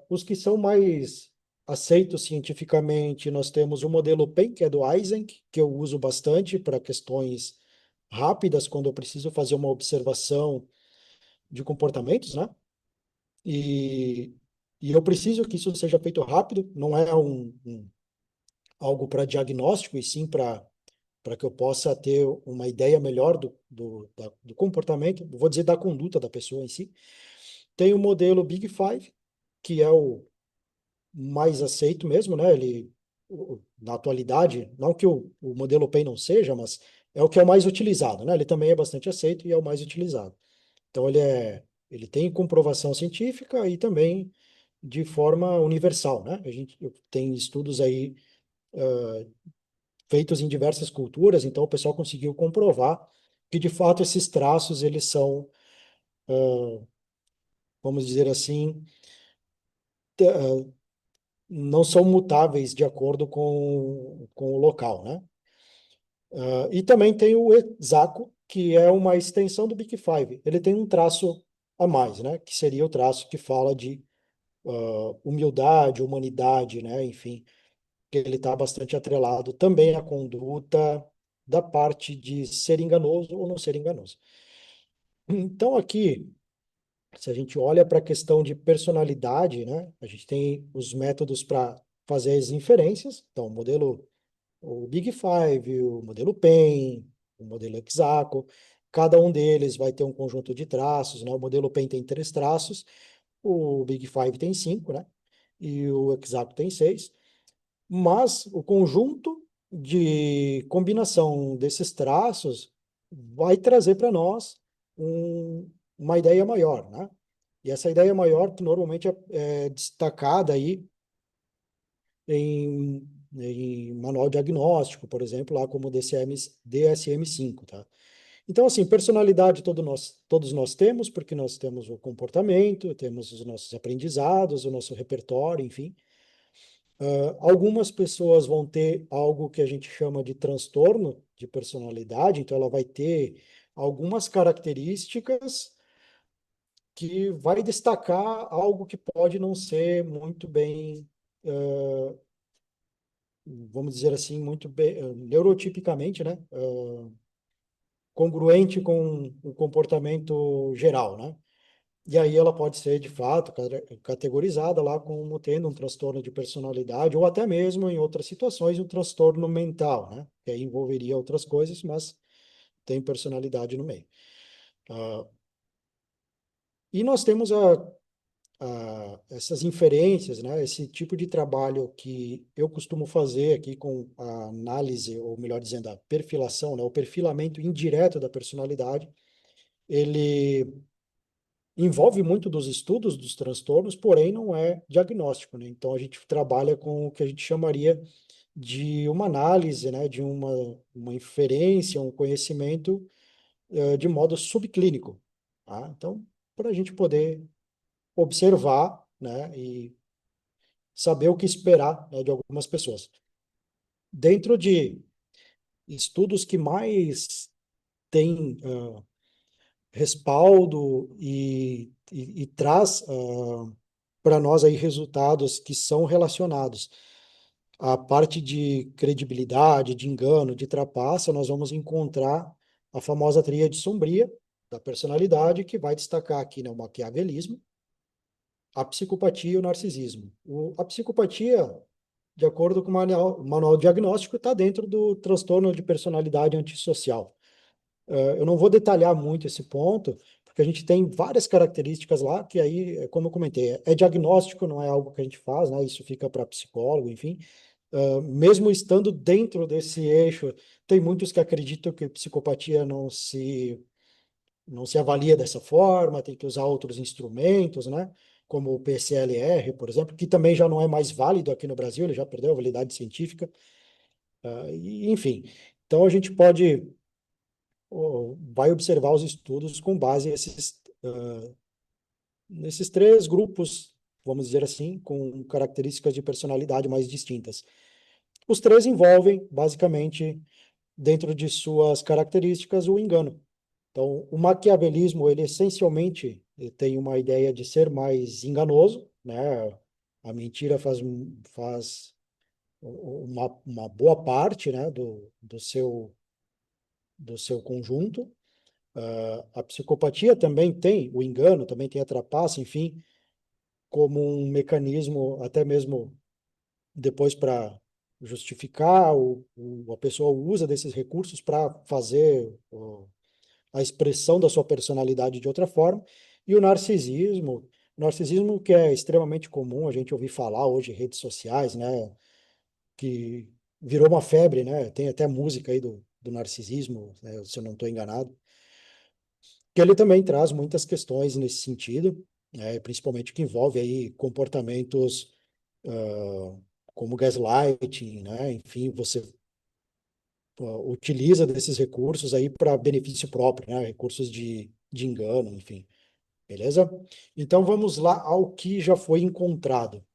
B: Os que são mais aceitos cientificamente, nós temos o modelo PEN, que é do Eysenck, que eu uso bastante para questões rápidas, quando eu preciso fazer uma observação de comportamentos, né? E, e eu preciso que isso seja feito rápido, não é algo para diagnóstico, e sim para que eu possa ter uma ideia melhor do comportamento, vou dizer da conduta da pessoa em si. Tem o modelo Big Five, que é o mais aceito mesmo, né? Na atualidade, não que o modelo PEN não seja, mas é o que é o mais utilizado, né? Ele também é bastante aceito e é o mais utilizado. Então, ele tem comprovação científica e também de forma universal, né? A gente tem estudos aí feitos em diversas culturas, então o pessoal conseguiu comprovar que, de fato, esses traços, eles são, vamos dizer assim, não são mutáveis de acordo com o local, né? E também tem o Exaco, que é uma extensão do Big Five. Ele tem um traço a mais, né? Que seria o traço que fala de humildade, humanidade, né? Enfim, que ele está bastante atrelado também à conduta da parte de ser enganoso ou não ser enganoso. Então, aqui, se a gente olha para a questão de personalidade, né? A gente tem os métodos para fazer as inferências. Então, o Big Five, o modelo PEN, o modelo Exaco, cada um deles vai ter um conjunto de traços, né? O modelo PEN tem 3 traços, o Big Five tem 5, né? E o Exaco tem 6. Mas o conjunto de combinação desses traços vai trazer para nós uma ideia maior, né? E essa ideia maior que normalmente é destacada aí em manual diagnóstico, por exemplo, lá como DSM-5, tá? Então, assim, personalidade todos nós temos, porque nós temos o comportamento, temos os nossos aprendizados, o nosso repertório, enfim. Algumas pessoas vão ter algo que a gente chama de transtorno de personalidade, então ela vai ter algumas características que vai destacar algo que pode não ser muito bem, vamos dizer assim, muito bem, neurotipicamente, né? Congruente com o comportamento geral, né? E aí ela pode ser, de fato, categorizada lá como tendo um transtorno de personalidade, ou até mesmo, em outras situações, um transtorno mental, né? Que aí envolveria outras coisas, mas tem personalidade no meio. Ah, e nós temos essas inferências, né? Esse tipo de trabalho que eu costumo fazer aqui com a análise, ou melhor dizendo, a perfilação, né? O perfilamento indireto da personalidade, ele envolve muito dos estudos dos transtornos, porém não é diagnóstico, né? Então a gente trabalha com o que a gente chamaria de uma análise, né? De uma inferência, um conhecimento de modo subclínico, tá? Então, para a gente poder observar, né? E saber o que esperar, né, de algumas pessoas. Dentro de estudos que mais têm respaldo e traz para nós aí resultados que são relacionados à parte de credibilidade, de engano, de trapaça, nós vamos encontrar a famosa tríade sombria da personalidade, que vai destacar aqui, né, o maquiavelismo, a psicopatia e o narcisismo. A psicopatia, de acordo com o manual diagnóstico, está dentro do transtorno de personalidade antissocial. Eu não vou detalhar muito esse ponto, porque a gente tem várias características lá que aí, como eu comentei, é diagnóstico, não é algo que a gente faz, né? Isso fica para psicólogo, enfim. mesmo estando dentro desse eixo, tem muitos que acreditam que psicopatia não se avalia dessa forma, tem que usar outros instrumentos, né? Como o PCLR, por exemplo, que também já não é mais válido aqui no Brasil, ele já perdeu a validade científica. Enfim, então a gente vai observar os estudos com base nesses três grupos, vamos dizer assim, com características de personalidade mais distintas. Os três envolvem, basicamente, dentro de suas características, o engano. Então, o maquiavelismo, ele essencialmente tem uma ideia de ser mais enganoso, né? A mentira faz uma boa parte, né, do seu conjunto. A psicopatia também tem o engano, também tem a trapaça, enfim, como um mecanismo, até mesmo depois para justificar, a pessoa usa desses recursos para fazer a expressão da sua personalidade de outra forma. E o narcisismo que é extremamente comum a gente ouvir falar hoje em redes sociais, né, que virou uma febre, né? Tem até música aí do narcisismo, né, se eu não estou enganado, que ele também traz muitas questões nesse sentido, né, principalmente que envolve aí comportamentos ah, como gaslighting, né? Enfim, você utiliza desses recursos aí para benefício próprio, né? Recursos de engano, enfim. Beleza? Então vamos lá ao que já foi encontrado.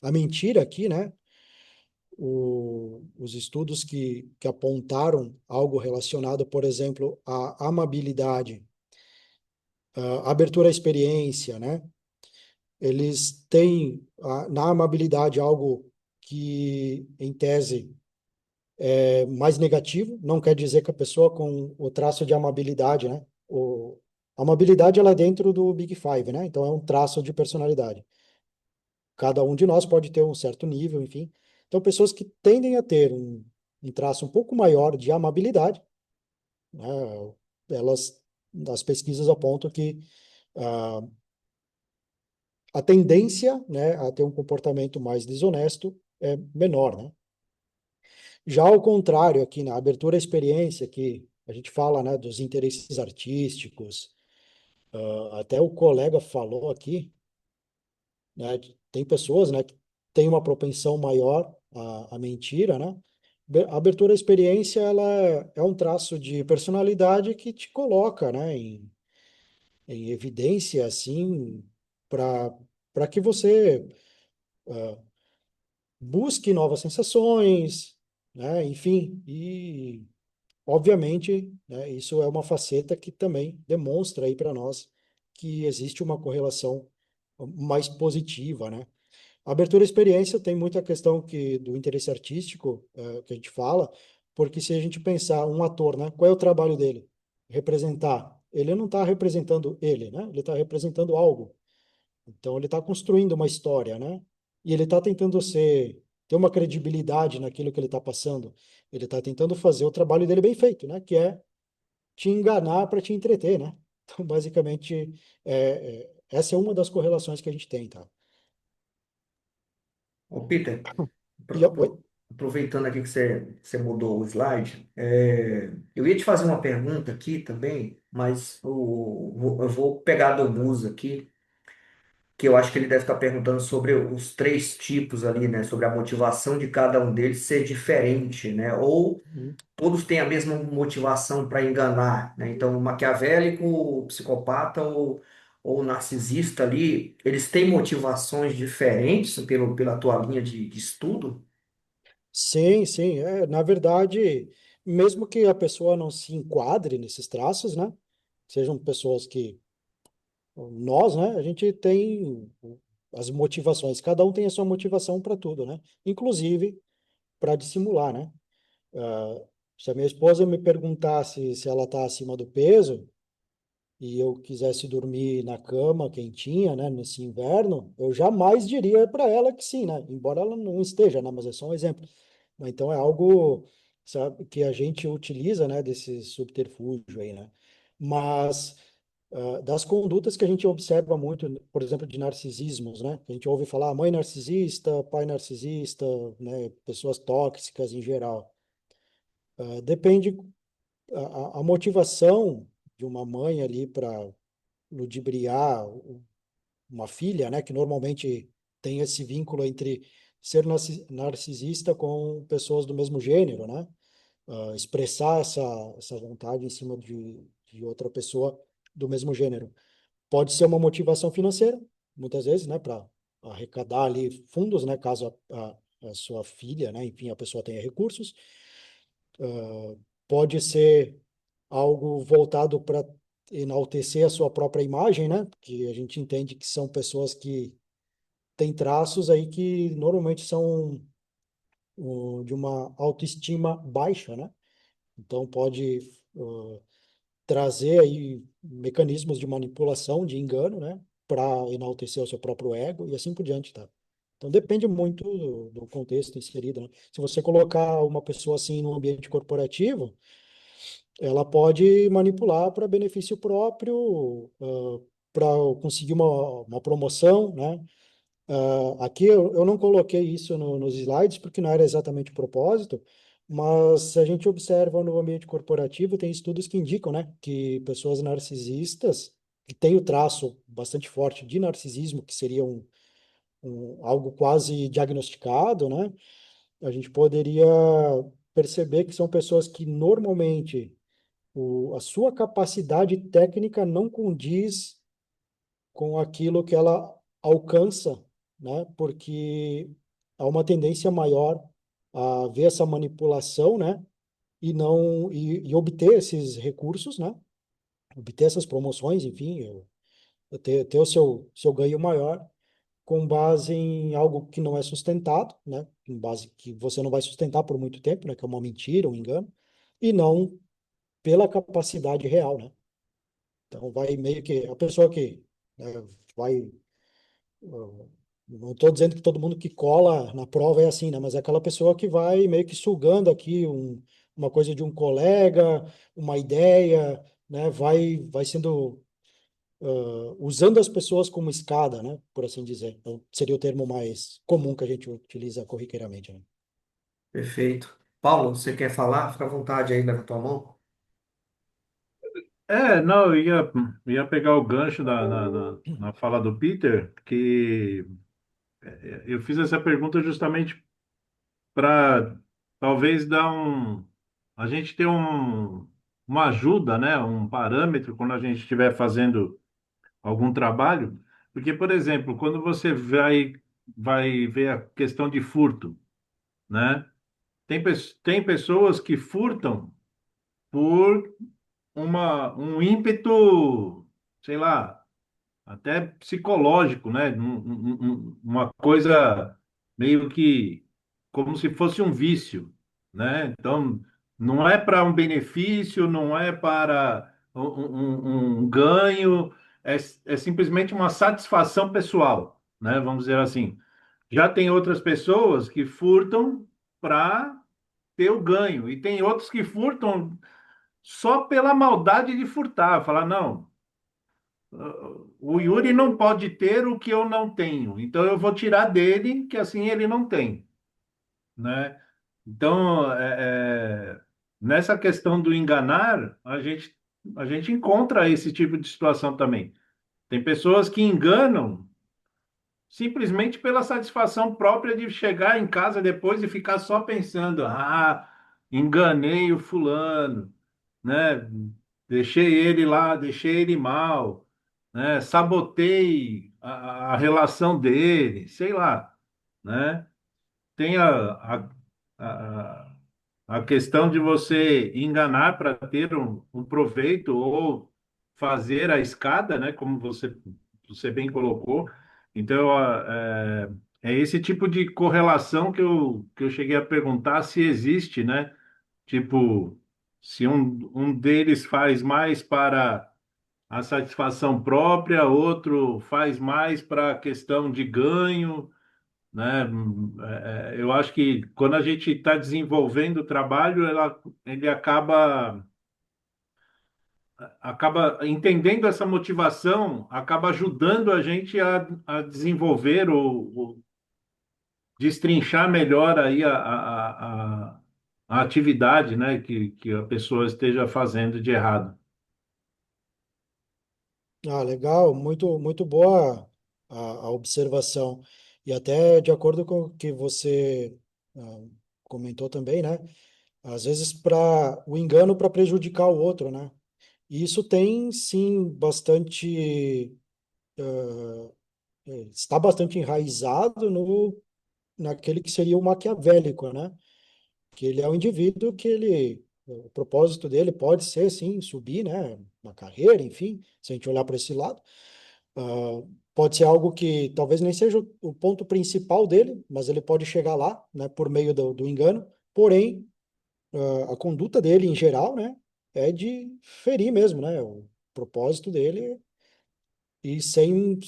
B: A mentira aqui, né? Os estudos que apontaram algo relacionado, por exemplo, à amabilidade, à abertura à experiência, né? Eles têm na amabilidade algo que, em tese, é mais negativo, não quer dizer que a pessoa com o traço de amabilidade, né? A amabilidade ela é dentro do Big Five, né? Então é um traço de personalidade. Cada um de nós pode ter um certo nível, enfim. Então, pessoas que tendem a ter um traço um pouco maior de amabilidade, né, elas, as pesquisas apontam que ah, a tendência, né, a ter um comportamento mais desonesto é menor, né? Já ao contrário, aqui na abertura à experiência, que a gente fala, né, dos interesses artísticos, até o colega falou aqui, né? Tem pessoas, né, que têm uma propensão maior à mentira, né? A abertura à experiência, ela é um traço de personalidade que te coloca, né, em evidência, assim, para que você busque novas sensações, né? Enfim, e obviamente, né, isso é uma faceta que também demonstra aí para nós que existe uma correlação mais positiva, né? A abertura à experiência tem muita questão do interesse artístico, que a gente fala, porque se a gente pensar um ator, né, qual é o trabalho dele? Representar. Ele não está representando ele, né? Ele está representando algo. Então ele está construindo uma história, né? E ele está tentando ter uma credibilidade naquilo que ele está passando. Ele está tentando fazer o trabalho dele bem feito, né? Que é te enganar para te entreter, né? Então, basicamente, essa é uma das correlações que a gente tem, tá?
A: Ô, Peter,
B: E,
A: apro- apro- aproveitando aqui que você mudou o slide, eu ia te fazer uma pergunta aqui também, mas eu vou pegar do Musa aqui, que eu acho que ele deve estar perguntando sobre os três tipos ali, né? Sobre a motivação de cada um deles ser diferente, né? Ou todos têm a mesma motivação para enganar, né? Então, o maquiavélico, o psicopata ou o narcisista ali, eles têm motivações diferentes pela tua linha de estudo?
B: sim, sim. Na verdade, mesmo que a pessoa não se enquadre nesses traços, né? Sejam pessoas que nós, né? A gente tem as motivações. Cada um tem a sua motivação para tudo, né? Inclusive para dissimular, né? Ah, se a minha esposa me perguntasse se ela está acima do peso e eu quisesse dormir na cama quentinha, né? Nesse inverno, eu jamais diria para ela que sim, né? Embora ela não esteja, né? Mas é só um exemplo. Então é algo, sabe, que a gente utiliza, né, desse subterfúgio aí, né? Mas Das condutas que a gente observa muito, por exemplo, de narcisismos, né? A gente ouve falar mãe narcisista, pai narcisista, né? Pessoas tóxicas em geral. Depende a motivação de uma mãe ali para ludibriar uma filha, né? Que normalmente tem esse vínculo entre ser narcisista com pessoas do mesmo gênero, né? Expressar essa vontade em cima de outra pessoa do mesmo gênero. Pode ser uma motivação financeira, muitas vezes, né, para arrecadar ali fundos, né, caso a sua filha, né, enfim, a pessoa tenha recursos. Pode ser algo voltado para enaltecer a sua própria imagem, né, porque a gente entende que são pessoas que têm traços aí que normalmente são de uma autoestima baixa, né? Então pode trazer aí mecanismos de manipulação, de engano, né, para enaltecer o seu próprio ego e assim por diante, tá? Então depende muito do contexto inserido, né? Se você colocar uma pessoa assim no ambiente corporativo, ela pode manipular para benefício próprio, para conseguir uma promoção, né? Aqui eu não coloquei isso nos slides porque não era exatamente o propósito, mas se a gente observa no ambiente corporativo, tem estudos que indicam, né, que pessoas narcisistas, que têm o traço bastante forte de narcisismo, que seria algo quase diagnosticado, né, a gente poderia perceber que são pessoas que normalmente a sua capacidade técnica não condiz com aquilo que ela alcança, né? Porque há uma tendência maior a ver essa manipulação, né? E não e obter esses recursos, né? Obter essas promoções, enfim, ter o seu ganho maior com base em algo que não é sustentado, né? Com base que você não vai sustentar por muito tempo, né? Que é uma mentira, um engano, e não pela capacidade real, né? Então vai meio que a pessoa que, né, vai. Não estou dizendo que todo mundo que cola na prova é assim, né? Mas é aquela pessoa que vai meio que sugando aqui uma coisa de um colega, uma ideia, né? Vai sendo, usando as pessoas como escada, né? Por assim dizer. Então, seria o termo mais comum que a gente utiliza corriqueiramente, né?
A: Perfeito. Paulo, você quer falar? Fica à vontade aí, leva a tua mão.
C: Não, ia pegar o gancho na fala do Peter, que eu fiz essa pergunta justamente para talvez dar a gente ter uma ajuda, né, um parâmetro quando a gente estiver fazendo algum trabalho, porque, por exemplo, quando você vai ver a questão de furto, né, tem pessoas que furtam por um ímpeto, sei lá, até psicológico, né? Uma coisa meio que como se fosse um vício, né? Então, não é para um benefício, não é para um ganho, é simplesmente uma satisfação pessoal, né? Vamos dizer assim. Já tem outras pessoas que furtam para ter o ganho, e tem outros que furtam só pela maldade de furtar, falar, não. O Yuri não pode ter o que eu não tenho, então eu vou tirar dele, que assim ele não tem, né? Então, nessa questão do enganar, a gente encontra esse tipo de situação também. Tem pessoas que enganam simplesmente pela satisfação própria de chegar em casa depois e ficar só pensando, enganei o fulano, né? Deixei ele lá, deixei ele mal, né? Sabotei a relação dele, sei lá, né? Tem a, a questão de você enganar para ter um proveito ou fazer a escada, né? Como você bem colocou. Então, é esse tipo de correlação que eu cheguei a perguntar se existe, né? Tipo, se um deles faz mais para a satisfação própria, outro faz mais para a questão de ganho, né? Eu acho que quando a gente está desenvolvendo o trabalho, ele acaba acaba entendendo essa motivação, acaba ajudando a gente a desenvolver ou destrinchar melhor aí a atividade, né, que a pessoa esteja fazendo de errado.
B: Ah, legal, muito boa a observação. E até de acordo com o que você ah, comentou também, né? Às vezes para o engano para prejudicar o outro, né? E isso tem sim bastante está bastante enraizado no naquele que seria o maquiavélico, né? Que ele é um indivíduo que o propósito dele pode ser sim subir, né? Uma carreira, enfim, se a gente olhar para esse lado. Ah, pode ser algo que talvez nem seja o ponto principal dele, mas ele pode chegar lá, né, por meio do engano. Porém, a conduta dele em geral, né, é de ferir mesmo, né, o propósito dele e sem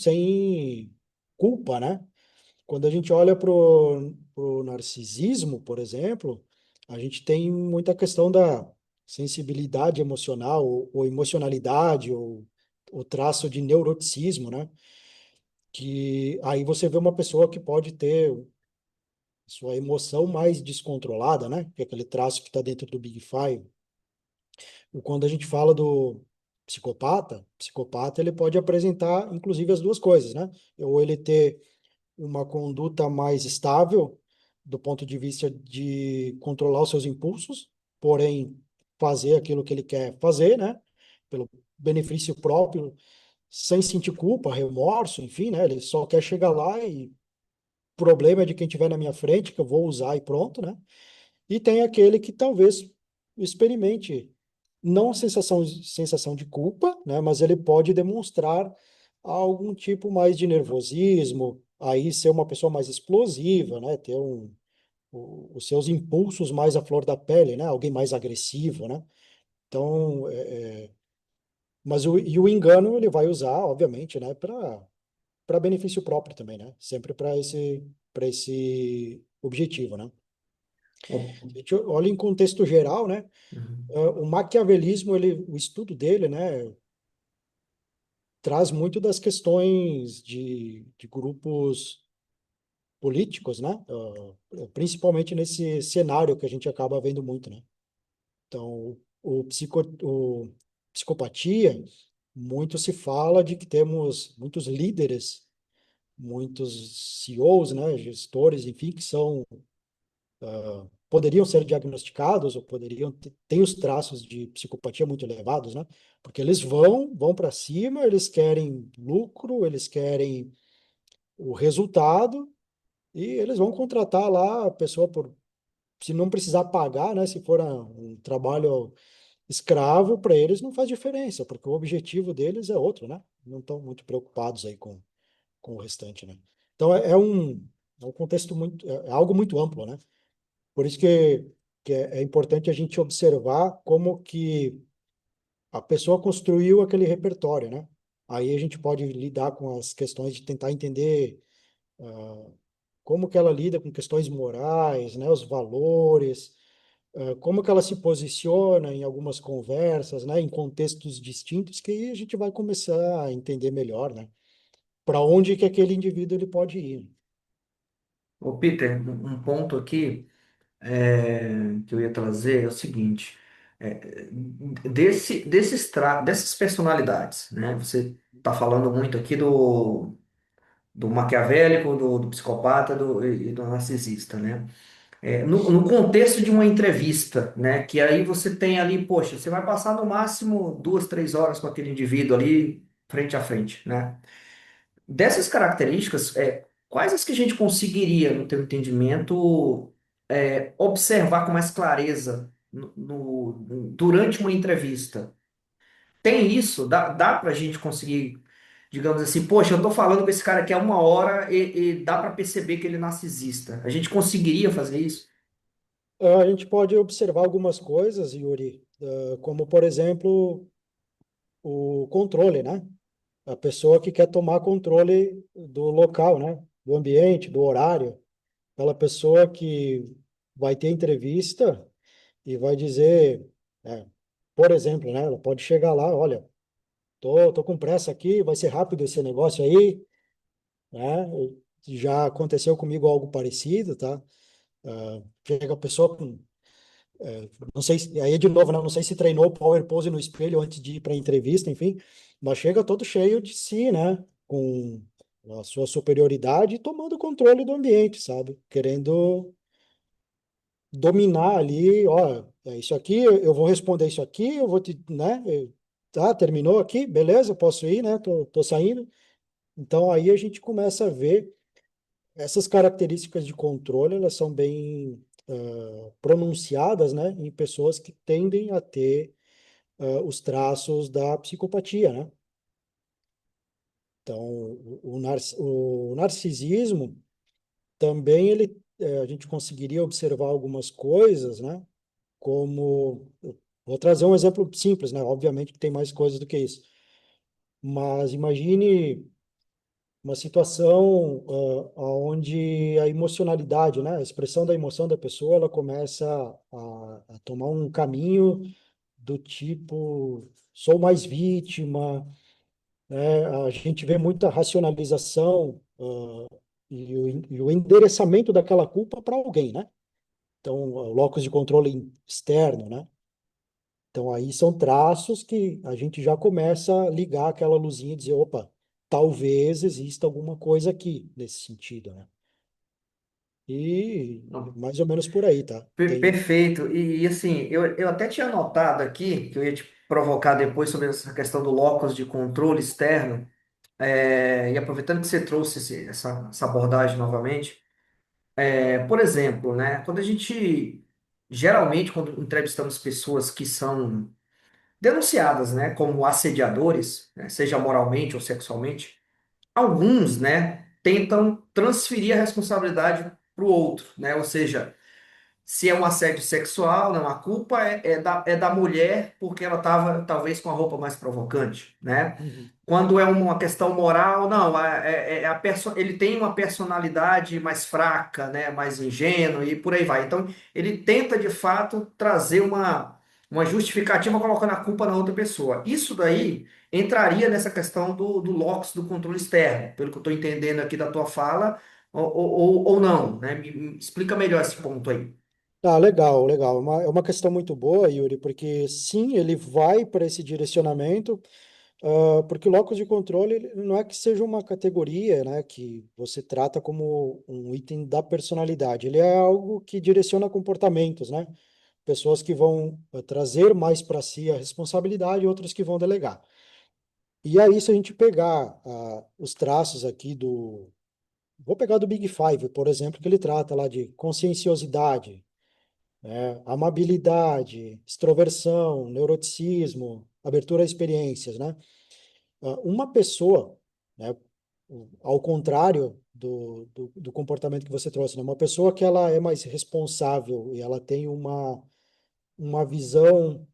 B: culpa, né? Quando a gente olha para o narcisismo, por exemplo, a gente tem muita questão da sensibilidade emocional ou emocionalidade ou o traço de neuroticismo, né? Que aí você vê uma pessoa que pode ter sua emoção mais descontrolada, né? Que é aquele traço que está dentro do Big Five. E quando a gente fala do psicopata ele pode apresentar, inclusive, as duas coisas, né? Ou ele ter uma conduta mais estável do ponto de vista de controlar os seus impulsos, porém fazer aquilo que ele quer fazer, né? Pelo benefício próprio, sem sentir culpa, remorso, enfim, né? Ele só quer chegar lá e problema é de quem tiver na minha frente, que eu vou usar e pronto, né? E tem aquele que talvez experimente não sensação de culpa, né? Mas ele pode demonstrar algum tipo mais de nervosismo, aí ser uma pessoa mais explosiva, né? Ter os seus impulsos mais à flor da pele, né? Alguém mais agressivo, né? Então, mas e o engano ele vai usar, obviamente, né? Para benefício próprio também, né? Sempre para esse objetivo, né?
A: Bom,
B: A gente olha em contexto geral, né?
A: uhum.
B: O maquiavelismo, o estudo dele, né, traz muito das questões de grupos políticos, né? Principalmente nesse cenário que a gente acaba vendo muito, né? Então, o psicopatia, muito se fala de que temos muitos líderes, muitos CEOs, né, gestores, enfim, que poderiam ser diagnosticados ou poderiam ter os traços de psicopatia muito elevados, né? Porque eles vão para cima, eles querem lucro, eles querem o resultado e eles vão contratar lá a pessoa por se não precisar pagar, né? Se for um trabalho escravo para eles não faz diferença, porque o objetivo deles é outro, né? Não estão muito preocupados aí com o restante, né? Então é um contexto muito, é algo muito amplo, né? Por isso que é importante a gente observar como que a pessoa construiu aquele repertório, né? Aí a gente pode lidar com as questões de tentar entender como que ela lida com questões morais, né? Os valores, como que ela se posiciona em algumas conversas, né? Em contextos distintos, que aí a gente vai começar a entender melhor, né? Para onde que aquele indivíduo ele pode ir.
A: Ô, Peter, um ponto aqui que eu ia trazer é o seguinte: dessas personalidades, né? Você está falando muito aqui do maquiavélico, do psicopata e do narcisista, né? No contexto de uma entrevista, né? Que aí você tem ali, poxa, você vai passar no máximo 2, 3 horas com aquele indivíduo ali frente a frente, né? Dessas características, quais as que a gente conseguiria, no teu entendimento, observar com mais clareza durante uma entrevista? Tem isso? Dá para a gente conseguir, digamos assim, poxa, eu estou falando com esse cara aqui há 1 hora e dá para perceber que ele é narcisista. A gente conseguiria fazer isso?
B: A gente pode observar algumas coisas, Yuri, como, por exemplo, o controle, né? A pessoa que quer tomar controle do local, né? Do ambiente, do horário. Aquela pessoa que vai ter entrevista e vai dizer, é, por exemplo, né? Ela pode chegar lá, olha, tô com pressa aqui, vai ser rápido esse negócio aí, né? Já aconteceu comigo algo parecido, tá? Chega a pessoa com, não sei, aí de novo, né? Não sei se treinou o power pose no espelho antes de ir para a entrevista, enfim, mas chega todo cheio de si, né? Com a sua superioridade e tomando controle do ambiente, sabe? Querendo dominar ali, ó, é isso aqui, eu vou responder isso aqui, eu vou te, né? Tá, terminou aqui, beleza, eu posso ir, né? Tô saindo. Então aí a gente começa a ver essas características de controle, elas são bem pronunciadas, né, em pessoas que tendem a ter os traços da psicopatia, né? Então, o narcisismo também a gente conseguiria observar algumas coisas, né? Como, vou trazer um exemplo simples, né? Obviamente que tem mais coisas do que isso, mas imagine uma situação onde a emocionalidade, né, a expressão da emoção da pessoa, ela começa a tomar um caminho do tipo, sou mais vítima, né, a gente vê muita racionalização, e o endereçamento daquela culpa para alguém, né? Então, o locus de controle externo, né? Então, aí são traços que a gente já começa a ligar aquela luzinha e dizer, opa, talvez exista alguma coisa aqui nesse sentido, né? E mais ou menos por aí, tá? Tem.
A: Perfeito. Assim, eu até tinha anotado aqui, que eu ia te provocar depois sobre essa questão do locus de controle externo, e aproveitando que você trouxe essa abordagem novamente, por exemplo, né, quando a gente, geralmente, quando entrevistamos pessoas que são denunciadas, né, como assediadores, né, seja moralmente ou sexualmente, alguns, né, tentam transferir a responsabilidade para o outro, né, ou seja, se é um assédio sexual, não, a culpa é da mulher porque ela estava talvez com a roupa mais provocante, né?
B: Uhum.
A: Quando é uma questão moral, não, ele tem uma personalidade mais fraca, né, mais ingênua e por aí vai. Então, ele tenta de fato trazer uma justificativa colocando a culpa na outra pessoa. Isso daí entraria nessa questão do locus do controle externo, pelo que eu estou entendendo aqui da tua fala, ou não, né? Me explica melhor esse ponto aí.
B: Ah, legal, legal. É uma questão muito boa, Yuri, porque sim, ele vai para esse direcionamento, porque o locus de controle ele não é que seja uma categoria, né, que você trata como um item da personalidade. Ele é algo que direciona comportamentos, né? Pessoas que vão trazer mais para si a responsabilidade, outras que vão delegar. E aí, se a gente pegar os traços aqui do. Vou pegar do Big Five, por exemplo, que ele trata lá de conscienciosidade, né, amabilidade, extroversão, neuroticismo, abertura a experiências, né? Uma pessoa, né, ao contrário do comportamento que você trouxe, né, uma pessoa que ela é mais responsável e ela tem uma visão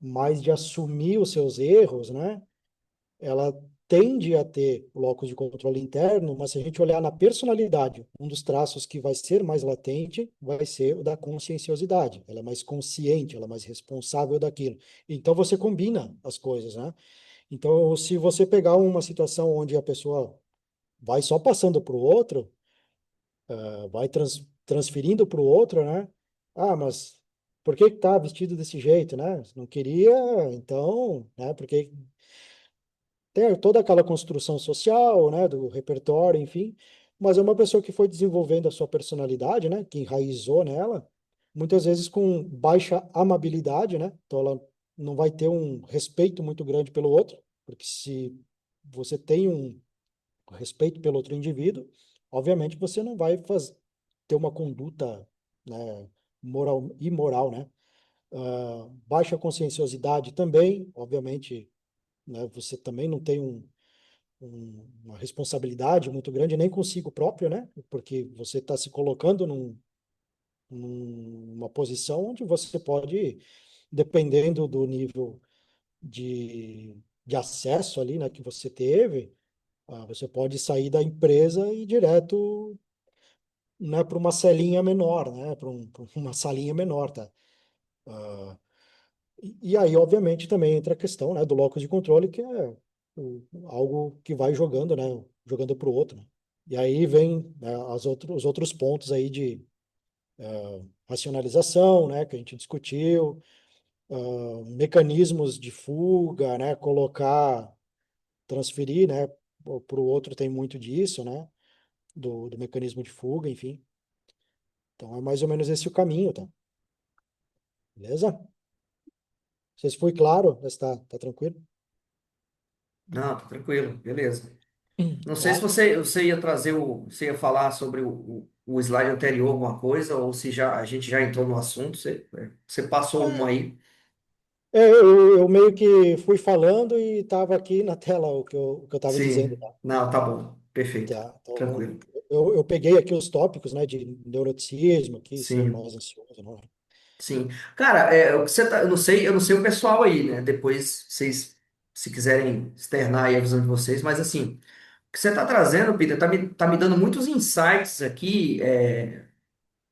B: mais de assumir os seus erros, né? Ela tende a ter locus de controle interno, mas se a gente olhar na personalidade, um dos traços que vai ser mais latente vai ser o da conscienciosidade. Ela é mais consciente, ela é mais responsável daquilo. Então você combina as coisas, né? Então, se você pegar uma situação onde a pessoa vai só passando para o outro, vai transferindo para o outro, né? Ah, mas por que tá vestido desse jeito, né? Não queria, então, né? Porque tem toda aquela construção social, né, do repertório, enfim, mas é uma pessoa que foi desenvolvendo a sua personalidade, né, que enraizou nela, muitas vezes com baixa amabilidade, né, então ela não vai ter um respeito muito grande pelo outro, porque se você tem um respeito pelo outro indivíduo, obviamente você não vai ter uma conduta, né, imoral, né, baixa conscienciosidade também, obviamente, né, você também não tem uma responsabilidade muito grande, nem consigo próprio, né? Porque você está se colocando numa posição onde você pode, dependendo do nível de acesso ali, né, que você teve, você pode sair da empresa e ir direto, né, para uma celinha menor, né? Para uma salinha menor, tá? E aí, obviamente, também entra a questão, né, do locus de controle, que é algo que vai jogando, né, jogando para o outro, né? E aí vem, né, os outros pontos aí de racionalização, né, que a gente discutiu, mecanismos de fuga, né, colocar, transferir, né, para o outro tem muito disso, né, do mecanismo de fuga, enfim. Então é mais ou menos esse o caminho, tá? Beleza? Não sei se foi claro, mas tá tranquilo,
A: Não, tá tranquilo, beleza. Não sei se
B: tá?
A: você ia trazer você ia falar sobre o slide anterior, alguma coisa, ou se já a gente já entrou no assunto, você passou um aí.
B: Eu meio que fui falando e estava aqui na tela o que eu estava dizendo,
A: Sim,
B: tá?
A: não, tá bom, perfeito,
B: Tá, então,
A: tranquilo.
B: eu peguei aqui os tópicos, né, de neuroticismo, aqui, ser
A: Sim,
B: mais ansioso, né?
A: sim. Cara, o que você tá, eu não sei o pessoal aí, né? Depois vocês, se quiserem externar aí a visão de vocês, mas assim, o que você tá trazendo, Peter, tá me dando muitos insights aqui,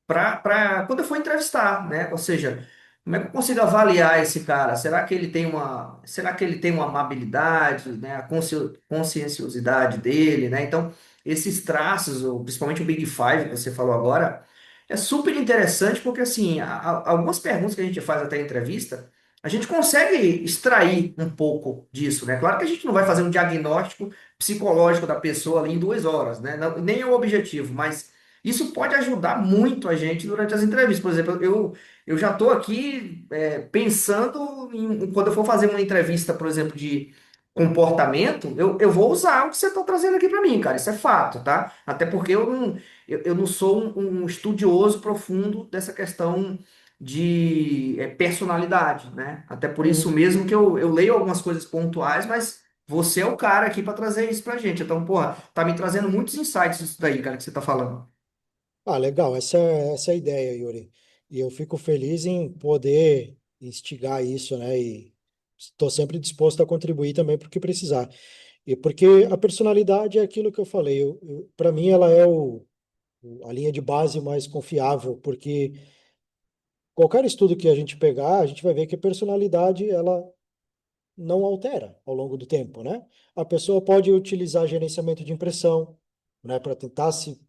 A: para quando eu for entrevistar, né? Ou seja, como é que eu consigo avaliar esse cara? Será que ele tem uma amabilidade, né? A conscienciosidade dele, né? Então, esses traços, ou principalmente o Big Five que você falou agora, é super interessante porque assim, algumas perguntas que a gente faz até em entrevista, a gente consegue extrair um pouco disso, né? Claro que a gente não vai fazer um diagnóstico psicológico da pessoa ali em 2 horas, né? Nem é o objetivo, mas isso pode ajudar muito a gente durante as entrevistas. Por exemplo, eu já estou aqui pensando quando eu for fazer uma entrevista, por exemplo, de comportamento, eu vou usar o que você está trazendo aqui para mim, cara. Isso é fato, tá? Até porque eu não sou um estudioso profundo dessa questão de personalidade, né? Até por isso
B: Uhum.
A: mesmo que eu leio algumas coisas pontuais, mas você é o cara aqui para trazer isso pra gente. Então, porra, tá me trazendo muitos insights isso daí, cara, que você tá falando.
B: Ah, legal, essa é a ideia, Yuri. E eu fico feliz em poder instigar isso, né? E estou sempre disposto a contribuir também porque precisar. E porque a personalidade é aquilo que eu falei. Para mim, ela é a linha de base mais confiável, porque qualquer estudo que a gente pegar, a gente vai ver que a personalidade, ela não altera ao longo do tempo, né? A pessoa pode utilizar gerenciamento de impressão, né, para tentar se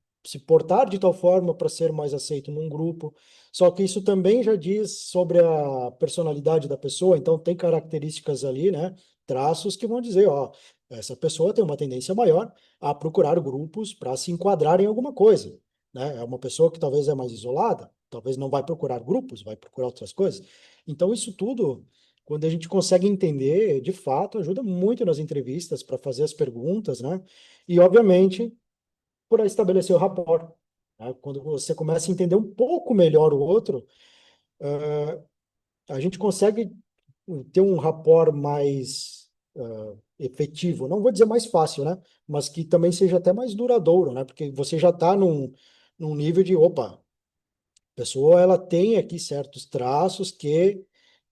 B: portar de tal forma para ser mais aceito num grupo. Só que isso também já diz sobre a personalidade da pessoa, então tem características ali, né, traços que vão dizer, ó, essa pessoa tem uma tendência maior a procurar grupos para se enquadrar em alguma coisa, né? É uma pessoa que talvez é mais isolada, talvez não vai procurar grupos, vai procurar outras coisas. Então isso tudo quando a gente consegue entender, de fato, ajuda muito nas entrevistas para fazer as perguntas, né? E, obviamente, para estabelecer o rapport, né? Quando você começa a entender um pouco melhor o outro, a gente consegue ter um rapport mais efetivo. Não vou dizer mais fácil, né? Mas que também seja até mais duradouro, né? Porque você já está num nível de, opa, pessoa ela tem aqui certos traços que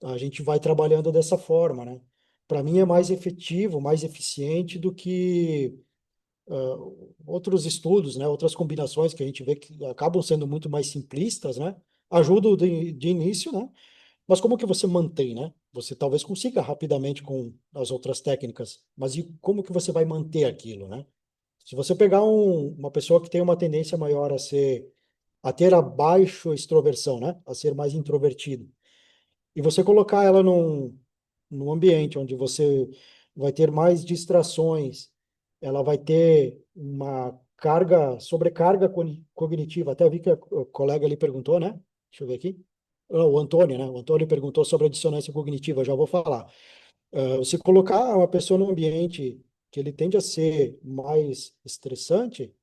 B: a gente vai trabalhando dessa forma, né? Para mim é mais efetivo, mais eficiente do que outros estudos, né? Outras combinações que a gente vê que acabam sendo muito mais simplistas, né? Ajudam de início, né? Mas como que você mantém, né? Você talvez consiga rapidamente com as outras técnicas, mas e como que você vai manter aquilo, né? Se você pegar uma pessoa que tem uma tendência maior a ter a baixa extroversão, né? A ser mais introvertido. E você colocar ela num ambiente onde você vai ter mais distrações, ela vai ter uma sobrecarga cognitiva. Até vi que o colega ali perguntou, né? Deixa eu ver aqui. O Antônio, né? O Antônio perguntou sobre a dissonância cognitiva, já vou falar. Se colocar uma pessoa num ambiente que ele tende a ser mais estressante,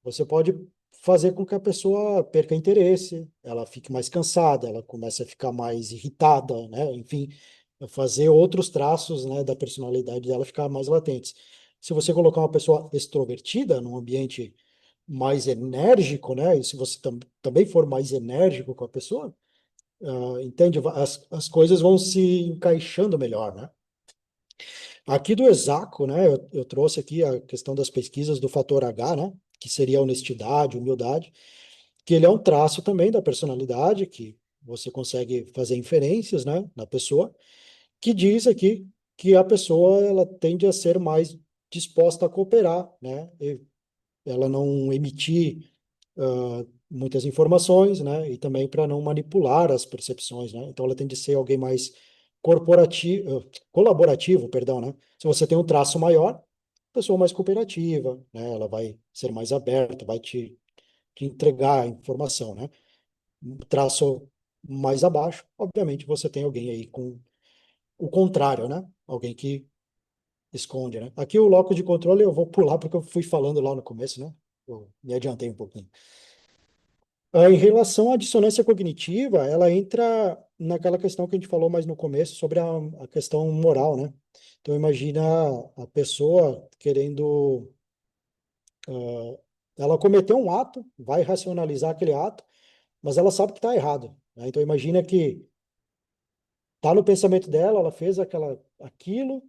B: você pode fazer com que a pessoa perca interesse, ela fique mais cansada, ela comece a ficar mais irritada, né? Enfim, fazer outros traços, né, da personalidade dela ficar mais latentes. Se você colocar uma pessoa extrovertida num ambiente mais enérgico, né? E se você também for mais enérgico com a pessoa, entende? As coisas vão se encaixando melhor, né? Aqui do Exaco, né? Eu trouxe aqui a questão das pesquisas do fator H, né? Que seria a honestidade, humildade, que ele é um traço também da personalidade, que você consegue fazer inferências, né, na pessoa, que diz aqui que a pessoa ela tende a ser mais disposta a cooperar, né? E ela não emitir muitas informações, né? E também para não manipular as percepções, né? Então ela tende a ser alguém mais colaborativo, perdão, né? Se você tem um traço maior, pessoa mais cooperativa, né? Ela vai ser mais aberta, vai te entregar a informação, né? Um traço mais abaixo, obviamente você tem alguém aí com o contrário, né? Alguém que esconde, né? Aqui o locus de controle eu vou pular porque eu fui falando lá no começo, né? Eu me adiantei um pouquinho. Em relação à dissonância cognitiva, ela entra naquela questão que a gente falou mais no começo sobre a questão moral, né? Então imagina a pessoa querendo, ela cometeu um ato, vai racionalizar aquele ato, mas ela sabe que está errado, né? Então imagina que tá no pensamento dela, ela fez aquilo,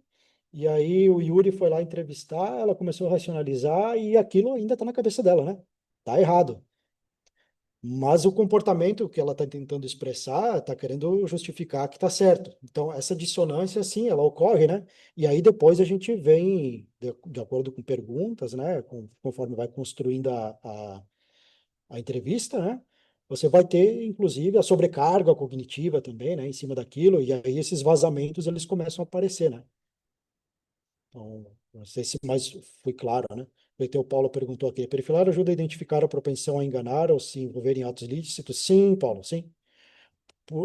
B: e aí o Yuri foi lá entrevistar, ela começou a racionalizar e aquilo ainda está na cabeça dela, né? Tá errado. Mas o comportamento que ela está tentando expressar está querendo justificar que está certo. Então, essa dissonância, sim, ela ocorre, né? E aí depois a gente vem, de acordo com perguntas, né? Conforme vai construindo a entrevista, né? Você vai ter, inclusive, a sobrecarga cognitiva também, né? Em cima daquilo, e aí esses vazamentos, eles começam a aparecer, né? Então, não sei se mais foi claro, né? O Paulo perguntou aqui, perifilar ajuda a identificar a propensão a enganar ou se envolver em atos ilícitos? Sim, Paulo, sim.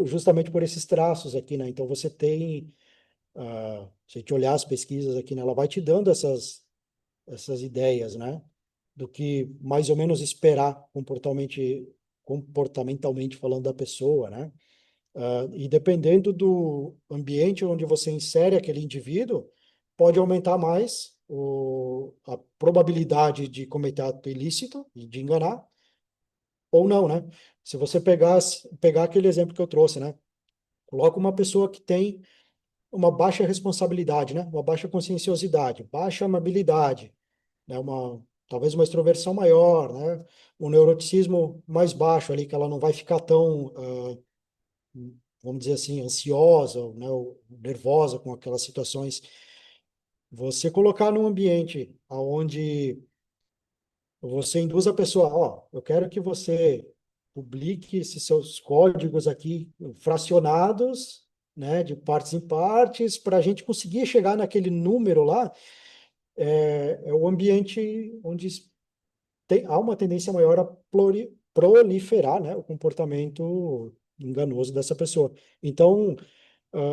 B: Justamente por esses traços aqui, né? Então, você tem, se a gente olhar as pesquisas aqui, né? Ela vai te dando essas ideias, né? Do que mais ou menos esperar comportamentalmente falando da pessoa, né? E dependendo do ambiente onde você insere aquele indivíduo, pode aumentar mais a probabilidade de cometer ato ilícito e de enganar, ou não, né? Se você pegar aquele exemplo que eu trouxe, né? Coloca uma pessoa que tem uma baixa responsabilidade, né? Uma baixa conscienciosidade, baixa amabilidade, né? Talvez uma extroversão maior, né? Um neuroticismo mais baixo ali, que ela não vai ficar tão vamos dizer assim, ansiosa, né, ou nervosa com aquelas situações, você colocar num ambiente onde você induz a pessoa, ó, eu quero que você publique esses seus códigos aqui fracionados, né, de partes em partes, para a gente conseguir chegar naquele número lá, é o ambiente onde há uma tendência maior a proliferar, né, o comportamento enganoso dessa pessoa. Então,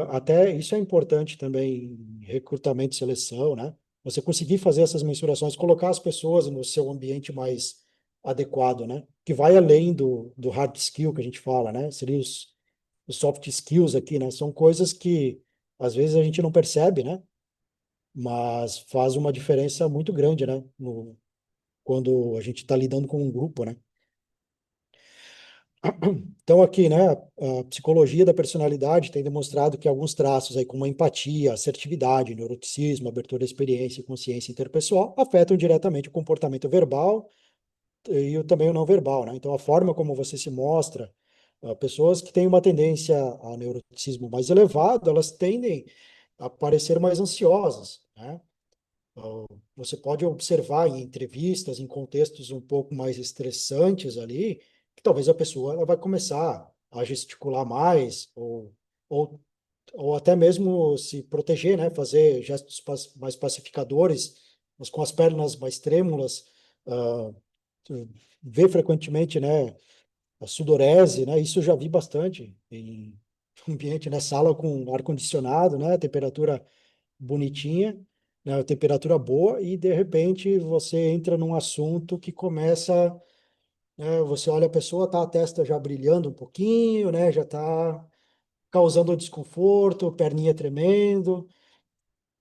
B: até isso é importante também em recrutamento e seleção, né? Você conseguir fazer essas mensurações, colocar as pessoas no seu ambiente mais adequado, né? Que vai além do hard skill que a gente fala, né? Seria os soft skills aqui, né? São coisas que às vezes a gente não percebe, né? Mas faz uma diferença muito grande, né? Quando a gente está lidando com um grupo, né? Então, aqui, né, a psicologia da personalidade tem demonstrado que alguns traços aí, como a empatia, assertividade, neuroticismo, abertura à experiência e consciência interpessoal, afetam diretamente o comportamento verbal e também o não verbal, né? Então, a forma como você se mostra, pessoas que têm uma tendência a neuroticismo mais elevado, elas tendem a parecer mais ansiosas, né? Você pode observar em entrevistas, em contextos um pouco mais estressantes ali, que talvez a pessoa ela vai começar a gesticular mais, ou, ou até mesmo se proteger, né? Fazer gestos mais pacificadores, mas com as pernas mais trêmulas, uh, vê frequentemente, né? A sudorese, né? Isso eu já vi bastante em ambiente, né? Sala com ar-condicionado, né? Temperatura bonitinha, né, temperatura boa, e de repente você entra num assunto que começa, né, você olha a pessoa, tá a testa já brilhando um pouquinho, né, já tá causando desconforto, perninha tremendo,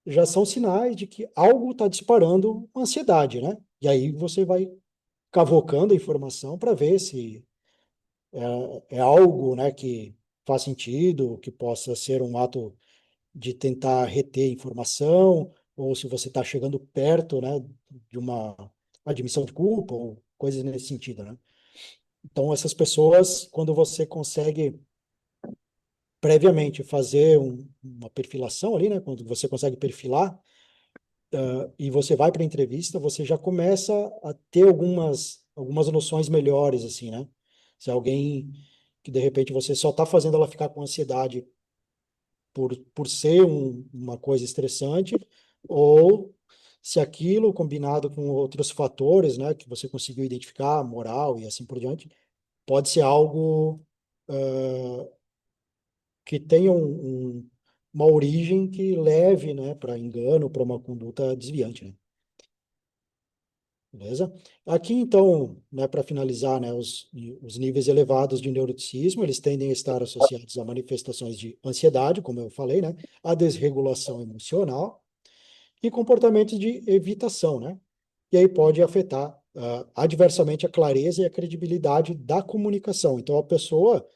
B: já são sinais de que algo está disparando ansiedade, né? E aí você vai cavocando a informação para ver se é algo, né, que faz sentido, que possa ser um ato de tentar reter informação, ou se você está chegando perto, né, de uma admissão de culpa, ou coisas nesse sentido, né? Então, essas pessoas, quando você consegue. previamente fazer uma perfilação ali, né? Quando você consegue perfilar, e você vai para a entrevista, você já começa a ter algumas noções melhores, assim, né? Se é alguém que de repente você só está fazendo ela ficar com ansiedade por ser uma coisa estressante, ou se aquilo combinado com outros fatores, né, que você conseguiu identificar, moral e assim por diante, pode ser algo que tenha uma origem que leve, né, para engano, para uma conduta desviante, né? Beleza? Aqui, então, né, para finalizar, né, os níveis elevados de neuroticismo, eles tendem a estar associados a manifestações de ansiedade, como eu falei, né, a desregulação emocional e comportamentos de evitação, né? E aí pode afetar adversamente a clareza e a credibilidade da comunicação. Então, a pessoa,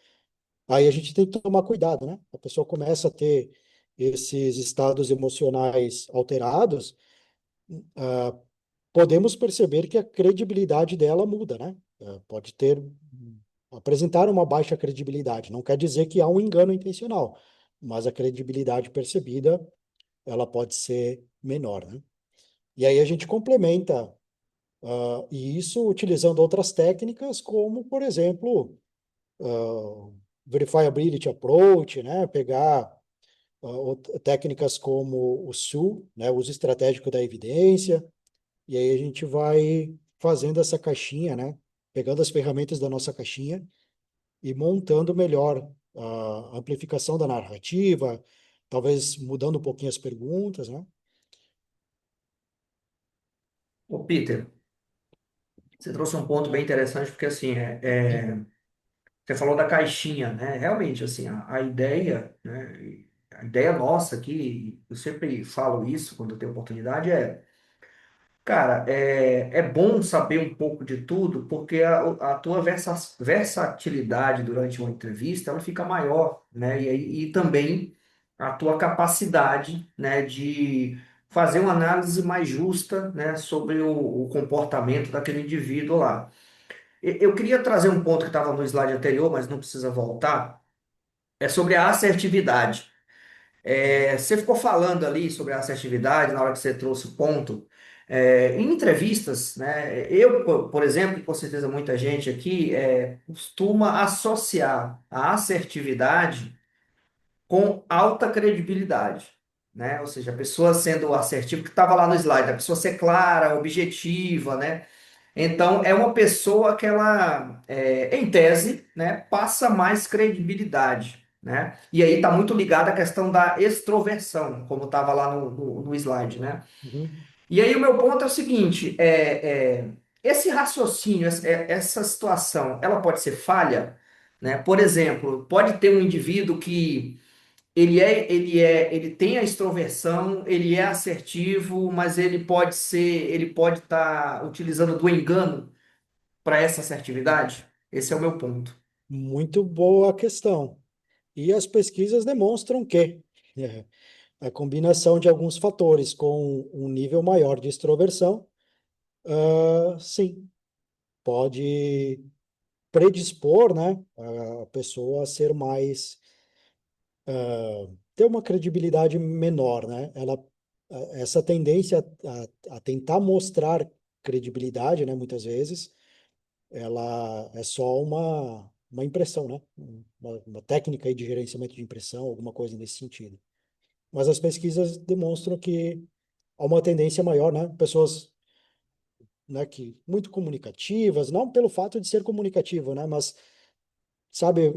B: aí a gente tem que tomar cuidado, né? A pessoa começa a ter esses estados emocionais alterados, podemos perceber que a credibilidade dela muda, né? Pode apresentar uma baixa credibilidade. Não quer dizer que há um engano intencional, mas a credibilidade percebida, ela pode ser menor, né? E aí a gente complementa, e isso utilizando outras técnicas, como, por exemplo, verifiability approach, né? Pegar técnicas como o SU, né? Uso estratégico da evidência. E aí a gente vai fazendo essa caixinha, né? Pegando as ferramentas da nossa caixinha e montando melhor a amplificação da narrativa, talvez mudando um pouquinho as perguntas, né?
A: Ô, Peter, você trouxe um ponto bem interessante, porque assim, você falou da caixinha, né? Realmente, assim, a ideia, né? A ideia nossa aqui, eu sempre falo isso quando eu tenho oportunidade, cara, é bom saber um pouco de tudo, porque a tua versatilidade durante uma entrevista, ela fica maior, né? E também a tua capacidade, né, de fazer uma análise mais justa, né, sobre o comportamento daquele indivíduo lá. Eu queria trazer um ponto que estava no slide anterior, mas não precisa voltar, é sobre a assertividade. Você ficou falando ali sobre a assertividade na hora que você trouxe o ponto. Em entrevistas, né, eu, por exemplo, e com certeza muita gente aqui, costuma associar a assertividade com alta credibilidade, né? Ou seja, a pessoa sendo assertiva, que estava lá no slide, a pessoa ser clara, objetiva, né? Então, é uma pessoa que ela, em tese, né, passa mais credibilidade, né? E aí está muito ligada à questão da extroversão, como estava lá no slide, né?
B: Uhum.
A: E aí o meu ponto é o seguinte, esse raciocínio, essa situação, ela pode ser falha, né? Por exemplo, pode ter um indivíduo que ele tem a extroversão, ele é assertivo, mas ele pode estar utilizando do engano para essa assertividade? Esse é o meu ponto.
B: Muito boa questão. E as pesquisas demonstram que a combinação de alguns fatores com um nível maior de extroversão, sim, pode predispor, né, a pessoa a ser mais, ter uma credibilidade menor, né? Essa tendência a tentar mostrar credibilidade, né, muitas vezes, ela é só uma impressão, né? Uma técnica aí de gerenciamento de impressão, alguma coisa nesse sentido. Mas as pesquisas demonstram que há uma tendência maior, né? Pessoas, né, que muito comunicativas, não pelo fato de ser comunicativo, né, mas sabe,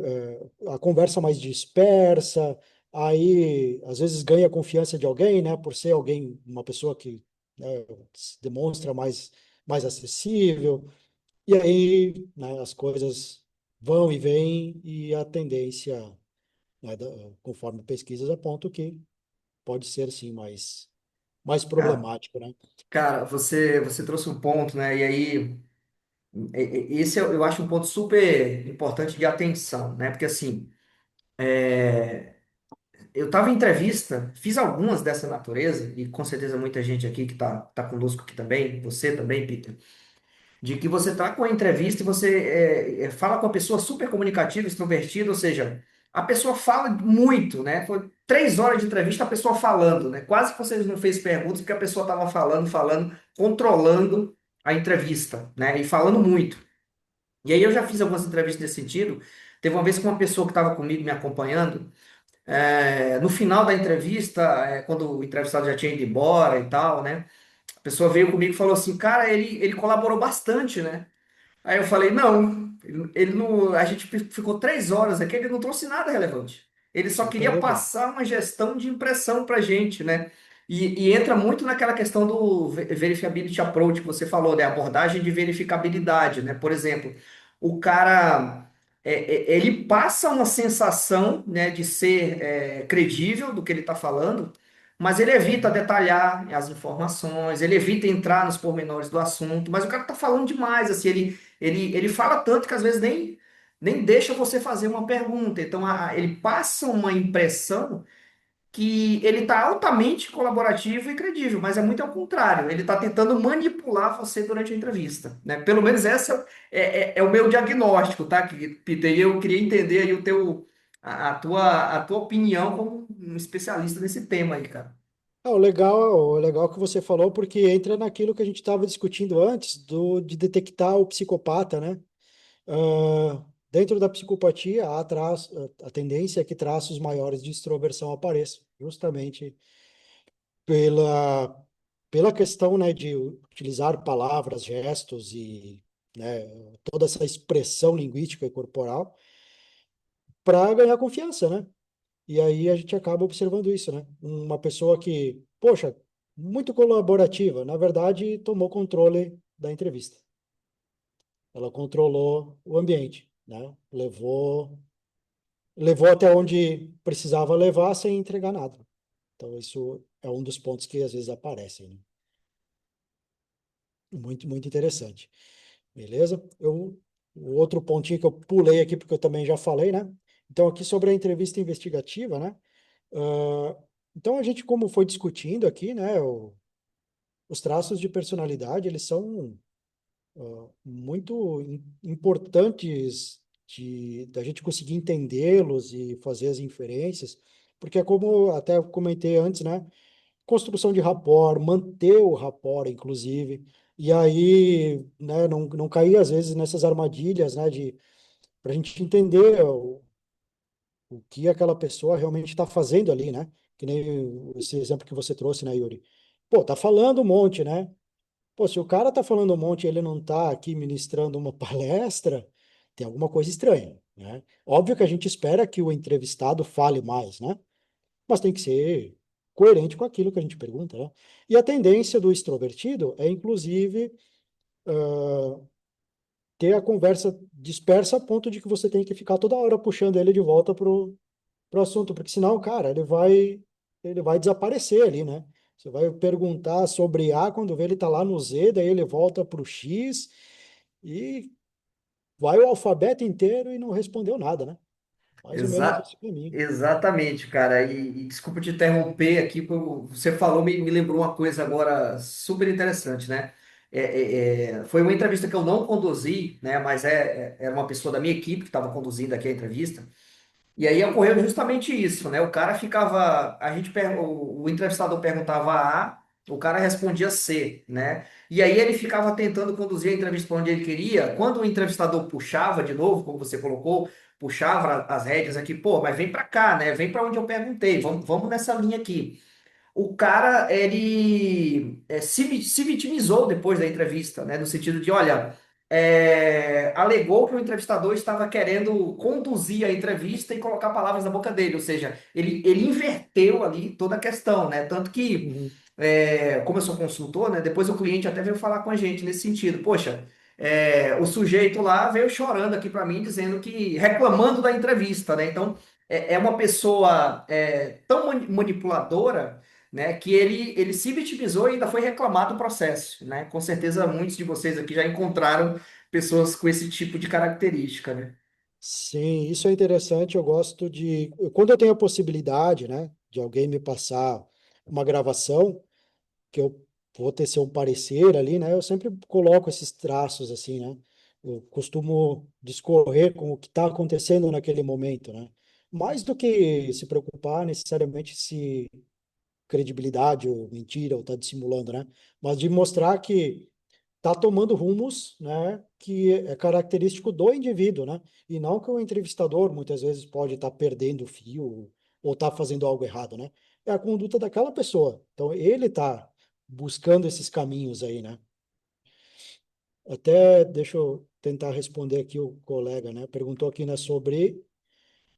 B: a conversa mais dispersa, aí às vezes ganha a confiança de alguém, né, por ser alguém, uma pessoa que, né, se demonstra mais acessível, e aí, né, as coisas vão e vêm, e a tendência, né, conforme pesquisas apontam, que pode ser, sim, mais
A: Cara,
B: problemático, né?
A: cara, você trouxe um ponto, né? E aí, esse eu acho um ponto super importante de atenção, né? Porque assim, eu estava em entrevista, fiz algumas dessa natureza, e com certeza muita gente aqui que tá conosco aqui também, você também, Peter, de que você está com a entrevista e você fala com a pessoa super comunicativa, extrovertida, ou seja, a pessoa fala muito, né? Foi 3 horas de entrevista, a pessoa falando, né? Quase que vocês não fez perguntas, porque a pessoa estava falando, falando, controlando a entrevista, né? E falando muito. E aí eu já fiz algumas entrevistas nesse sentido. Teve uma vez que uma pessoa que estava comigo me acompanhando, no final da entrevista, quando o entrevistado já tinha ido embora e tal, né? A pessoa veio comigo e falou assim, cara, ele colaborou bastante, né? Aí eu falei, não, ele não, a gente ficou 3 horas aqui, ele não trouxe nada relevante. Ele só
B: Super
A: queria
B: legal.
A: passar uma gestão de impressão para gente, né? E entra muito naquela questão do verifiability approach que você falou, né? Abordagem de verificabilidade, né? Por exemplo, o cara, ele passa uma sensação, né, de ser credível do que ele está falando, mas ele evita
B: Uhum.
A: detalhar as informações, ele evita entrar nos pormenores do assunto, mas o cara tá falando demais, assim, ele fala tanto que às vezes nem deixa você fazer uma pergunta. Então, ele passa uma impressão que ele está altamente colaborativo e credível, mas é muito ao contrário. Ele está tentando manipular você durante a entrevista, né? Pelo menos essa é o meu diagnóstico, tá, Peter? E eu queria entender aí a tua opinião como um especialista nesse tema aí, cara.
B: O legal que você falou, porque entra naquilo que a gente estava discutindo antes, de detectar o psicopata, né? Dentro da psicopatia, a tendência é que traços maiores de extroversão apareçam, justamente pela, pela questão, né, de utilizar palavras, gestos e, né, toda essa expressão linguística e corporal para ganhar confiança, né? E aí a gente acaba observando isso, né? Uma pessoa que, poxa, muito colaborativa, na verdade, tomou controle da entrevista. Ela controlou o ambiente, né? Levou até onde precisava levar sem entregar nada. Então, isso é um dos pontos que às vezes aparecem, né? Muito, muito interessante. Beleza? O outro pontinho que eu pulei aqui, porque eu também já falei, né? Então, aqui sobre a entrevista investigativa, né? Ah, então, a gente, como foi discutindo aqui, né? Os traços de personalidade, eles são muito importantes da gente conseguir entendê-los e fazer as inferências, porque é como até comentei antes, né? Construção de rapport, manter o rapport, inclusive, e aí, né, não cair, às vezes, nessas armadilhas, né, para a gente entender o que aquela pessoa realmente está fazendo ali, né? Que nem esse exemplo que você trouxe, né, Yuri? Pô, tá falando um monte, né? Pô, se o cara tá falando um monte e ele não tá aqui ministrando uma palestra, tem alguma coisa estranha, né? Óbvio que a gente espera que o entrevistado fale mais, né? Mas tem que ser coerente com aquilo que a gente pergunta, né? E a tendência do extrovertido é, inclusive, ter a conversa dispersa a ponto de que você tem que ficar toda hora puxando ele de volta pro assunto, porque senão, cara, ele vai desaparecer ali, né? Você vai perguntar sobre A, quando vê ele tá lá no Z, daí ele volta pro X e vai o alfabeto inteiro e não respondeu nada, né? Mais ou menos
A: Exa
B: esse caminho.
A: exatamente, cara. E desculpa te interromper aqui, você falou, me lembrou uma coisa agora super interessante, né? Foi uma entrevista que eu não conduzi, né? Mas era uma pessoa da minha equipe que estava conduzindo aqui a entrevista. E aí ocorreu justamente isso, né? O cara ficava, o entrevistador perguntava A, o cara respondia C, né? E aí ele ficava tentando conduzir a entrevista para onde ele queria. Quando o entrevistador puxava de novo, como você colocou, puxava as rédeas aqui, pô, mas vem para cá, né? Vem para onde eu perguntei, vamos nessa linha aqui. O cara, ele se vitimizou depois da entrevista, né? No sentido de, olha, alegou que o entrevistador estava querendo conduzir a entrevista e colocar palavras na boca dele, ou seja, ele inverteu ali toda a questão, né? Tanto que,
B: Uhum.
A: como eu sou consultor, né? Depois o cliente até veio falar com a gente nesse sentido, poxa, o sujeito lá veio chorando aqui para mim, dizendo que, reclamando da entrevista, né? Então, é uma pessoa tão manipuladora, né, que ele se vitimizou e ainda foi reclamar do processo, né? Com certeza muitos de vocês aqui já encontraram pessoas com esse tipo de característica, né?
B: Sim, isso é interessante. Eu gosto quando eu tenho a possibilidade, né, de alguém me passar uma gravação, que eu vou ter seu parecer ali, né? Eu sempre coloco esses traços assim, né? Eu costumo discorrer com o que está acontecendo naquele momento, né? mais do que se preocupar necessariamente se credibilidade ou mentira ou está dissimulando, né? Mas de mostrar que está tomando rumos, né, que é característico do indivíduo, né? E não que o entrevistador muitas vezes pode estar perdendo o fio ou está fazendo algo errado, né? É a conduta daquela pessoa. Então ele está buscando esses caminhos aí, né? Até deixa eu tentar responder aqui o colega, né? Perguntou aqui, né, sobre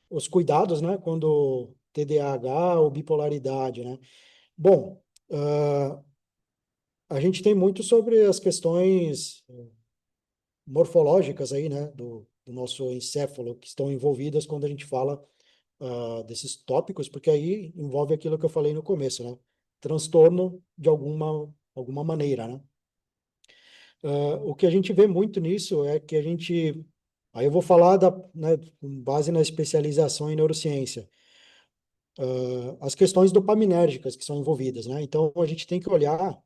B: os cuidados, né, quando TDAH ou bipolaridade, né? Bom, a gente tem muito sobre as questões morfológicas aí, né, do nosso encéfalo, que estão envolvidas quando a gente fala desses tópicos, porque aí envolve aquilo que eu falei no começo, né? Transtorno de alguma maneira, né? O que a gente vê muito nisso é que a gente. Aí eu vou falar né, com base na especialização em neurociência, as questões dopaminérgicas que são envolvidas, né? Então a gente tem que olhar.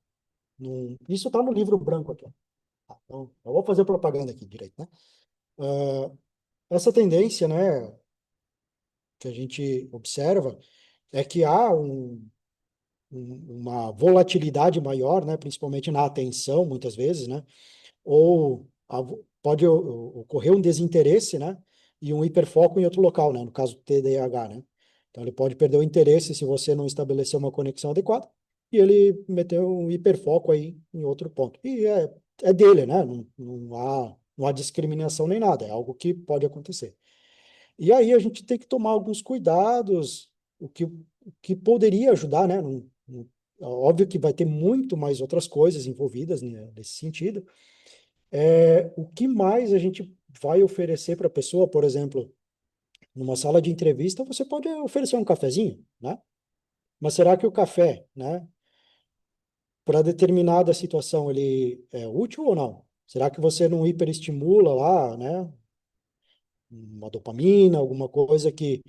B: Isso está no livro branco aqui. Tá? Então, eu vou fazer propaganda aqui direito, né? Essa tendência, né, que a gente observa é que há uma volatilidade maior, né, principalmente na atenção, muitas vezes, né, ou pode ocorrer um desinteresse, né, e um hiperfoco em outro local, né, no caso do TDAH, né. Então ele pode perder o interesse se você não estabelecer uma conexão adequada e ele meteu um hiperfoco aí em outro ponto. E é dele, né, não há discriminação nem nada, é algo que pode acontecer. E aí a gente tem que tomar alguns cuidados, o que poderia ajudar, né? Óbvio que vai ter muito mais outras coisas envolvidas, né, nesse sentido. O que mais a gente vai oferecer para a pessoa, por exemplo, numa sala de entrevista, você pode oferecer um cafezinho, né? Mas será que o café, né, para determinada situação, ele é útil ou não? Será que você não hiperestimula lá, né, uma dopamina, alguma coisa que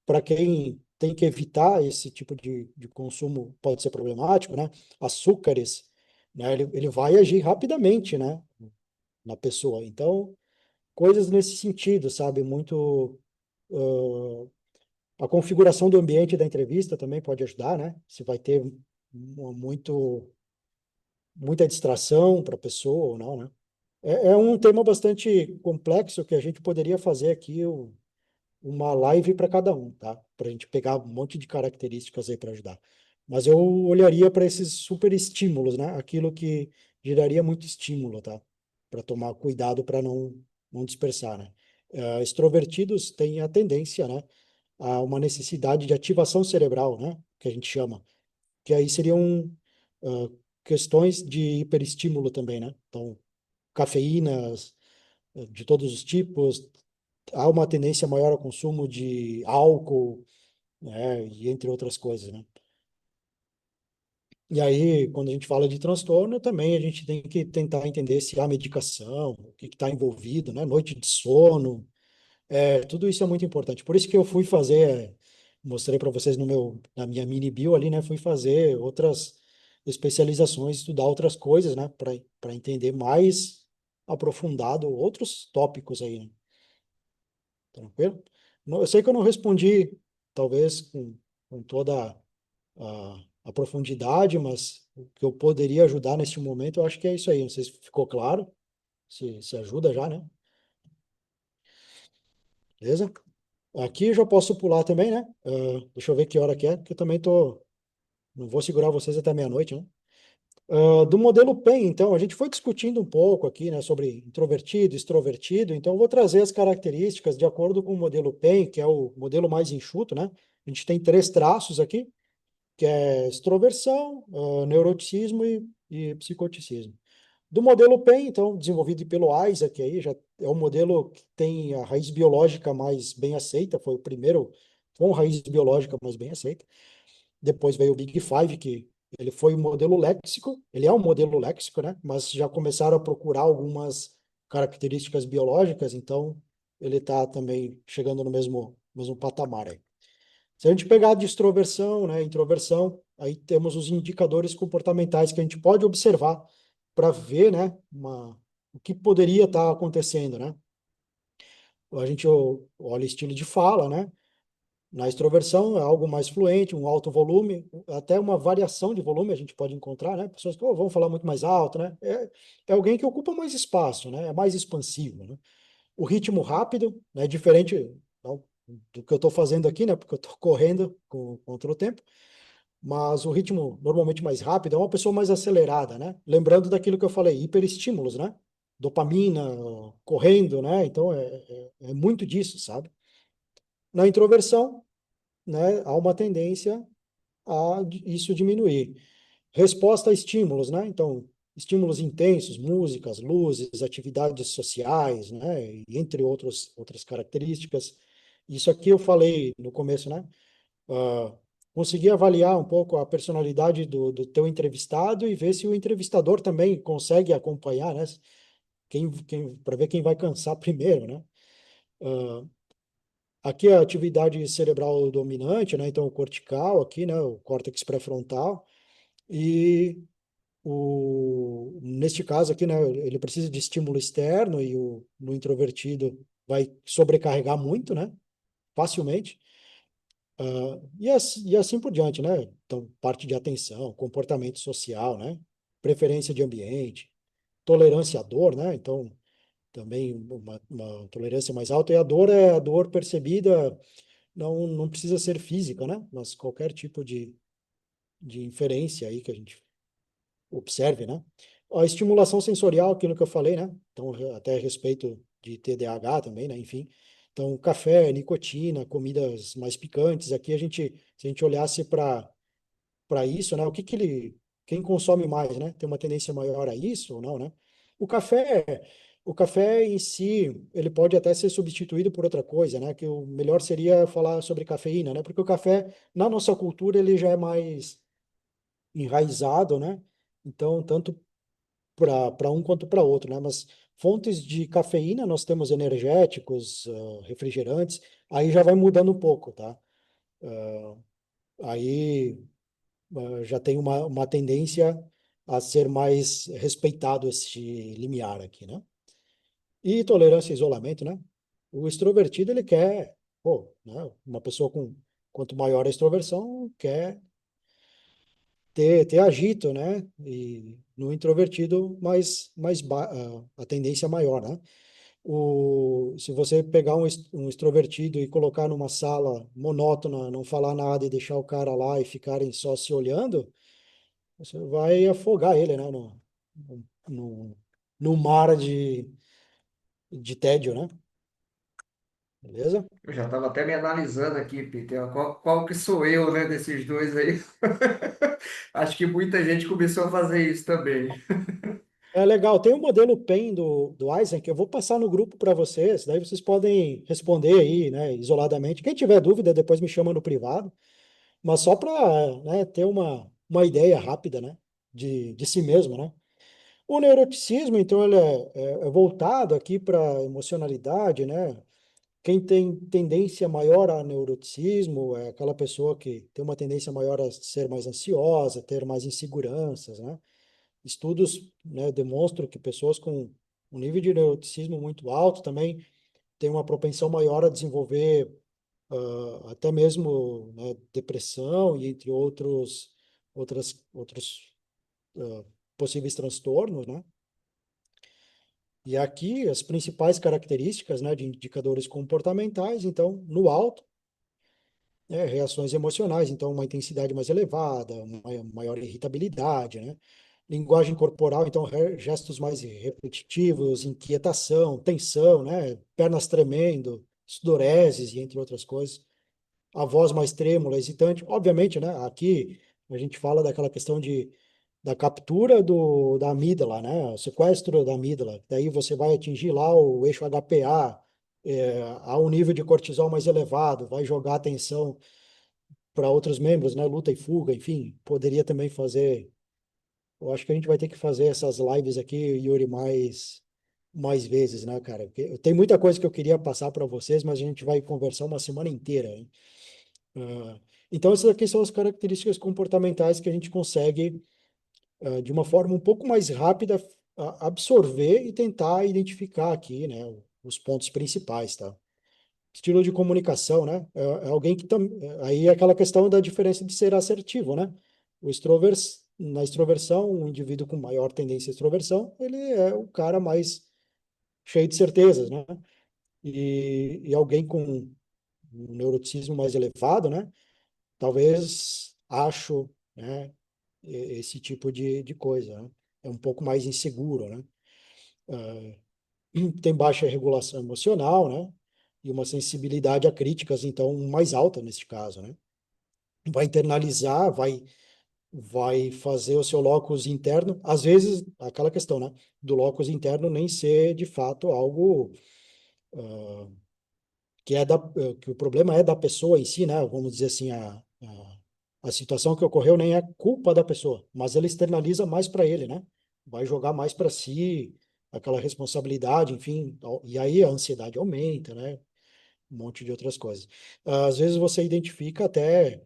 B: para quem tem que evitar esse tipo de consumo pode ser problemático, né? Açúcares, né? Ele vai agir rapidamente, né? Na pessoa. Então, coisas nesse sentido, sabe? Muito. A configuração do ambiente da entrevista também pode ajudar, né? Se vai ter muita distração para a pessoa ou não, né? É um tema bastante complexo que a gente poderia fazer aqui uma live para cada um, tá? Para a gente pegar um monte de características aí para ajudar. Mas eu olharia para esses super estímulos, né? Aquilo que geraria muito estímulo, tá? Para tomar cuidado para não dispersar, né? Extrovertidos têm a tendência, né? A uma necessidade de ativação cerebral, né? Que a gente chama. Que aí seriam questões de hiperestímulo também, né? Então, cafeínas de todos os tipos, há uma tendência maior ao consumo de álcool, né, e entre outras coisas, né? E aí, quando a gente fala de transtorno, também a gente tem que tentar entender se há medicação, o que está envolvido, né? Noite de sono, tudo isso é muito importante. Por isso que eu fui fazer, mostrei para vocês na minha mini bio ali, né? Fui fazer outras especializações, estudar outras coisas, né? Para entender mais aprofundado outros tópicos aí, né? Tranquilo? Eu sei que eu não respondi, talvez, com toda a profundidade, mas o que eu poderia ajudar neste momento, eu acho que é isso aí. Não sei se ficou claro, se ajuda já, né? Beleza? Aqui eu já posso pular também, né? Deixa eu ver que hora que é, porque eu também não vou segurar vocês até meia-noite, né? Do modelo PEN, então, a gente foi discutindo um pouco aqui, né, sobre introvertido, extrovertido, então eu vou trazer as características de acordo com o modelo PEN, que é o modelo mais enxuto, né? A gente tem 3 traços aqui, que é extroversão, neuroticismo e psicoticismo. Do modelo PEN, então, desenvolvido pelo Isaac aí, já é o modelo que tem a raiz biológica mais bem aceita, foi o primeiro com raiz biológica mais bem aceita. Depois veio o Big Five, que ele foi um modelo léxico, ele é um modelo léxico, né? Mas já começaram a procurar algumas características biológicas, então ele está também chegando no mesmo patamar aí. Se a gente pegar de extroversão, né, introversão, aí temos os indicadores comportamentais que a gente pode observar para ver, né, o que poderia estar acontecendo, né? A gente olha estilo de fala, né? Na extroversão é algo mais fluente, um alto volume, até uma variação de volume a gente pode encontrar, né? Pessoas que vão falar muito mais alto, né? É alguém que ocupa mais espaço, né? É mais expansivo, né? O ritmo rápido, né? Diferente não, do que eu estou fazendo aqui, né? Porque eu estou correndo contra o tempo, mas o ritmo normalmente mais rápido é uma pessoa mais acelerada, né? Lembrando daquilo que eu falei, hiperestímulos, né? Dopamina, correndo, né? Então é muito disso, sabe? Na introversão, né, há uma tendência a isso diminuir. Resposta a estímulos, né? Então, estímulos intensos, músicas, luzes, atividades sociais, né? E entre outras características. Isso aqui eu falei no começo, né? Ah, conseguir avaliar um pouco a personalidade do teu entrevistado e ver se o entrevistador também consegue acompanhar, né? Para ver quem vai cansar primeiro, né? Aqui é a atividade cerebral dominante, né? Então, o cortical aqui, né? O córtex pré-frontal. E neste caso aqui, né? Ele precisa de estímulo externo e no introvertido vai sobrecarregar muito, né? Facilmente. E assim por diante, né? Então, parte de atenção, comportamento social, né? Preferência de ambiente, tolerância à dor, né? Então, também uma tolerância mais alta. E a dor é a dor percebida, não precisa ser física, né? Mas qualquer tipo de inferência aí que a gente observe, né? A estimulação sensorial, aquilo que eu falei, né? Então, até a respeito de TDAH também, né? Enfim. Então, café, nicotina, comidas mais picantes. Aqui se a gente olhasse para isso, né? Quem consome mais, né? Tem uma tendência maior a isso ou não, né? O café, o café em si, ele pode até ser substituído por outra coisa, né? Que o melhor seria falar sobre cafeína, né? Porque o café, na nossa cultura, ele já é mais enraizado, né? Então, tanto para um quanto para outro, né? Mas fontes de cafeína, nós temos energéticos, refrigerantes, aí já vai mudando um pouco, tá? Aí já tem uma tendência a ser mais respeitado esse limiar aqui, né? E tolerância e isolamento, né? O extrovertido, ele quer, pô, né? Uma pessoa quanto maior a extroversão, quer ter agito, né? E no introvertido, a tendência maior, né? Se você pegar um extrovertido e colocar numa sala monótona, não falar nada e deixar o cara lá e ficarem só se olhando, você vai afogar ele, né? No, no mar de tédio, né? Beleza?
A: Eu já estava até me analisando aqui, Peter. Qual que sou eu, né, desses dois aí? Acho que muita gente começou a fazer isso também.
B: É legal. Tem o modelo PEN do Eisen, que eu vou passar no grupo para vocês, daí vocês podem responder aí, né, isoladamente. Quem tiver dúvida, depois me chama no privado, mas só para, né, ter uma ideia rápida, né, de si mesmo, né? O neuroticismo, então, ele é voltado aqui para emocionalidade, né? Quem tem tendência maior a neuroticismo é aquela pessoa que tem uma tendência maior a ser mais ansiosa, ter mais inseguranças, né? Estudos, né, demonstram que pessoas com um nível de neuroticismo muito alto também têm uma propensão maior a desenvolver até mesmo, né, depressão e entre outros possíveis transtornos, né? E aqui as principais características, né, de indicadores comportamentais, então, no alto, né, reações emocionais, então uma intensidade mais elevada, uma maior irritabilidade, né? Linguagem corporal, então gestos mais repetitivos, inquietação, tensão, né? Pernas tremendo, sudoreses e entre outras coisas. A voz mais trêmula, hesitante. Obviamente, né? Aqui a gente fala daquela questão da captura da amígdala, né? O sequestro da amígdala. Daí você vai atingir lá o eixo HPA, a um nível de cortisol mais elevado, vai jogar atenção para outros membros, né? Luta e fuga, enfim, poderia também fazer. Eu acho que a gente vai ter que fazer essas lives aqui, Yuri, mais vezes, né, cara? Porque tem muita coisa que eu queria passar para vocês, mas a gente vai conversar uma semana inteira, hein? Ah, então, essas aqui são as características comportamentais que a gente consegue, de uma forma um pouco mais rápida, absorver e tentar identificar aqui, né, os pontos principais, tá? Estilo de comunicação, né? É alguém que aí é aquela questão da diferença de ser assertivo, né? Na extroversão, um indivíduo com maior tendência à extroversão, ele é o cara mais cheio de certezas, né? E alguém com um neuroticismo mais elevado, né? Talvez acho, né? Esse tipo de coisa, né? É um pouco mais inseguro, né? Tem baixa regulação emocional, né? E uma sensibilidade a críticas, então, mais alta neste caso, né? Vai internalizar, vai fazer o seu locus interno, às vezes, aquela questão, né? Do locus interno nem ser, de fato, algo que o problema é da pessoa em si, né? Vamos dizer assim, a situação que ocorreu nem é culpa da pessoa, mas ele externaliza mais para ele, né? Vai jogar mais para si aquela responsabilidade, enfim, e aí a ansiedade aumenta, né? Um monte de outras coisas. Às vezes você identifica até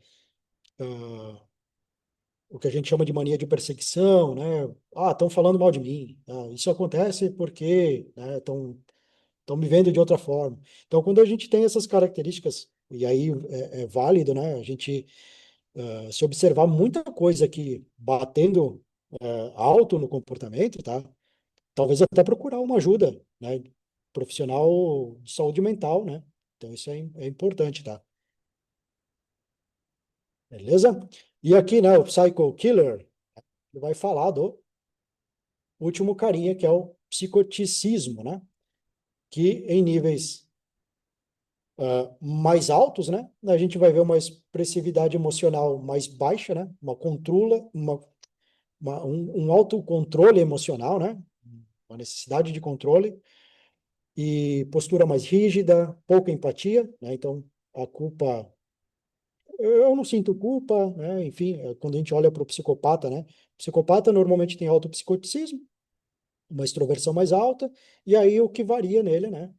B: o que a gente chama de mania de perseguição, né? Ah, estão falando mal de mim. Ah, isso acontece porque, né, estão me vendo de outra forma. Então, quando a gente tem essas características, e aí é válido, né? A gente se observar muita coisa aqui batendo alto no comportamento, tá? Talvez até procurar uma ajuda, né? Profissional de saúde mental, né? Então, isso é importante, tá? Beleza? E aqui, né, o Psycho Killer, ele vai falar do último carinha, que é o psicoticismo, né? Que em níveis mais altos, né? A gente vai ver uma expressividade emocional mais baixa, né? Um autocontrole emocional, né? Uma necessidade de controle e postura mais rígida, pouca empatia, né? Então, a culpa, eu não sinto culpa, né? Enfim, quando a gente olha para o psicopata, né? O psicopata normalmente tem autopsicoticismo, uma extroversão mais alta, e aí o que varia nele, né?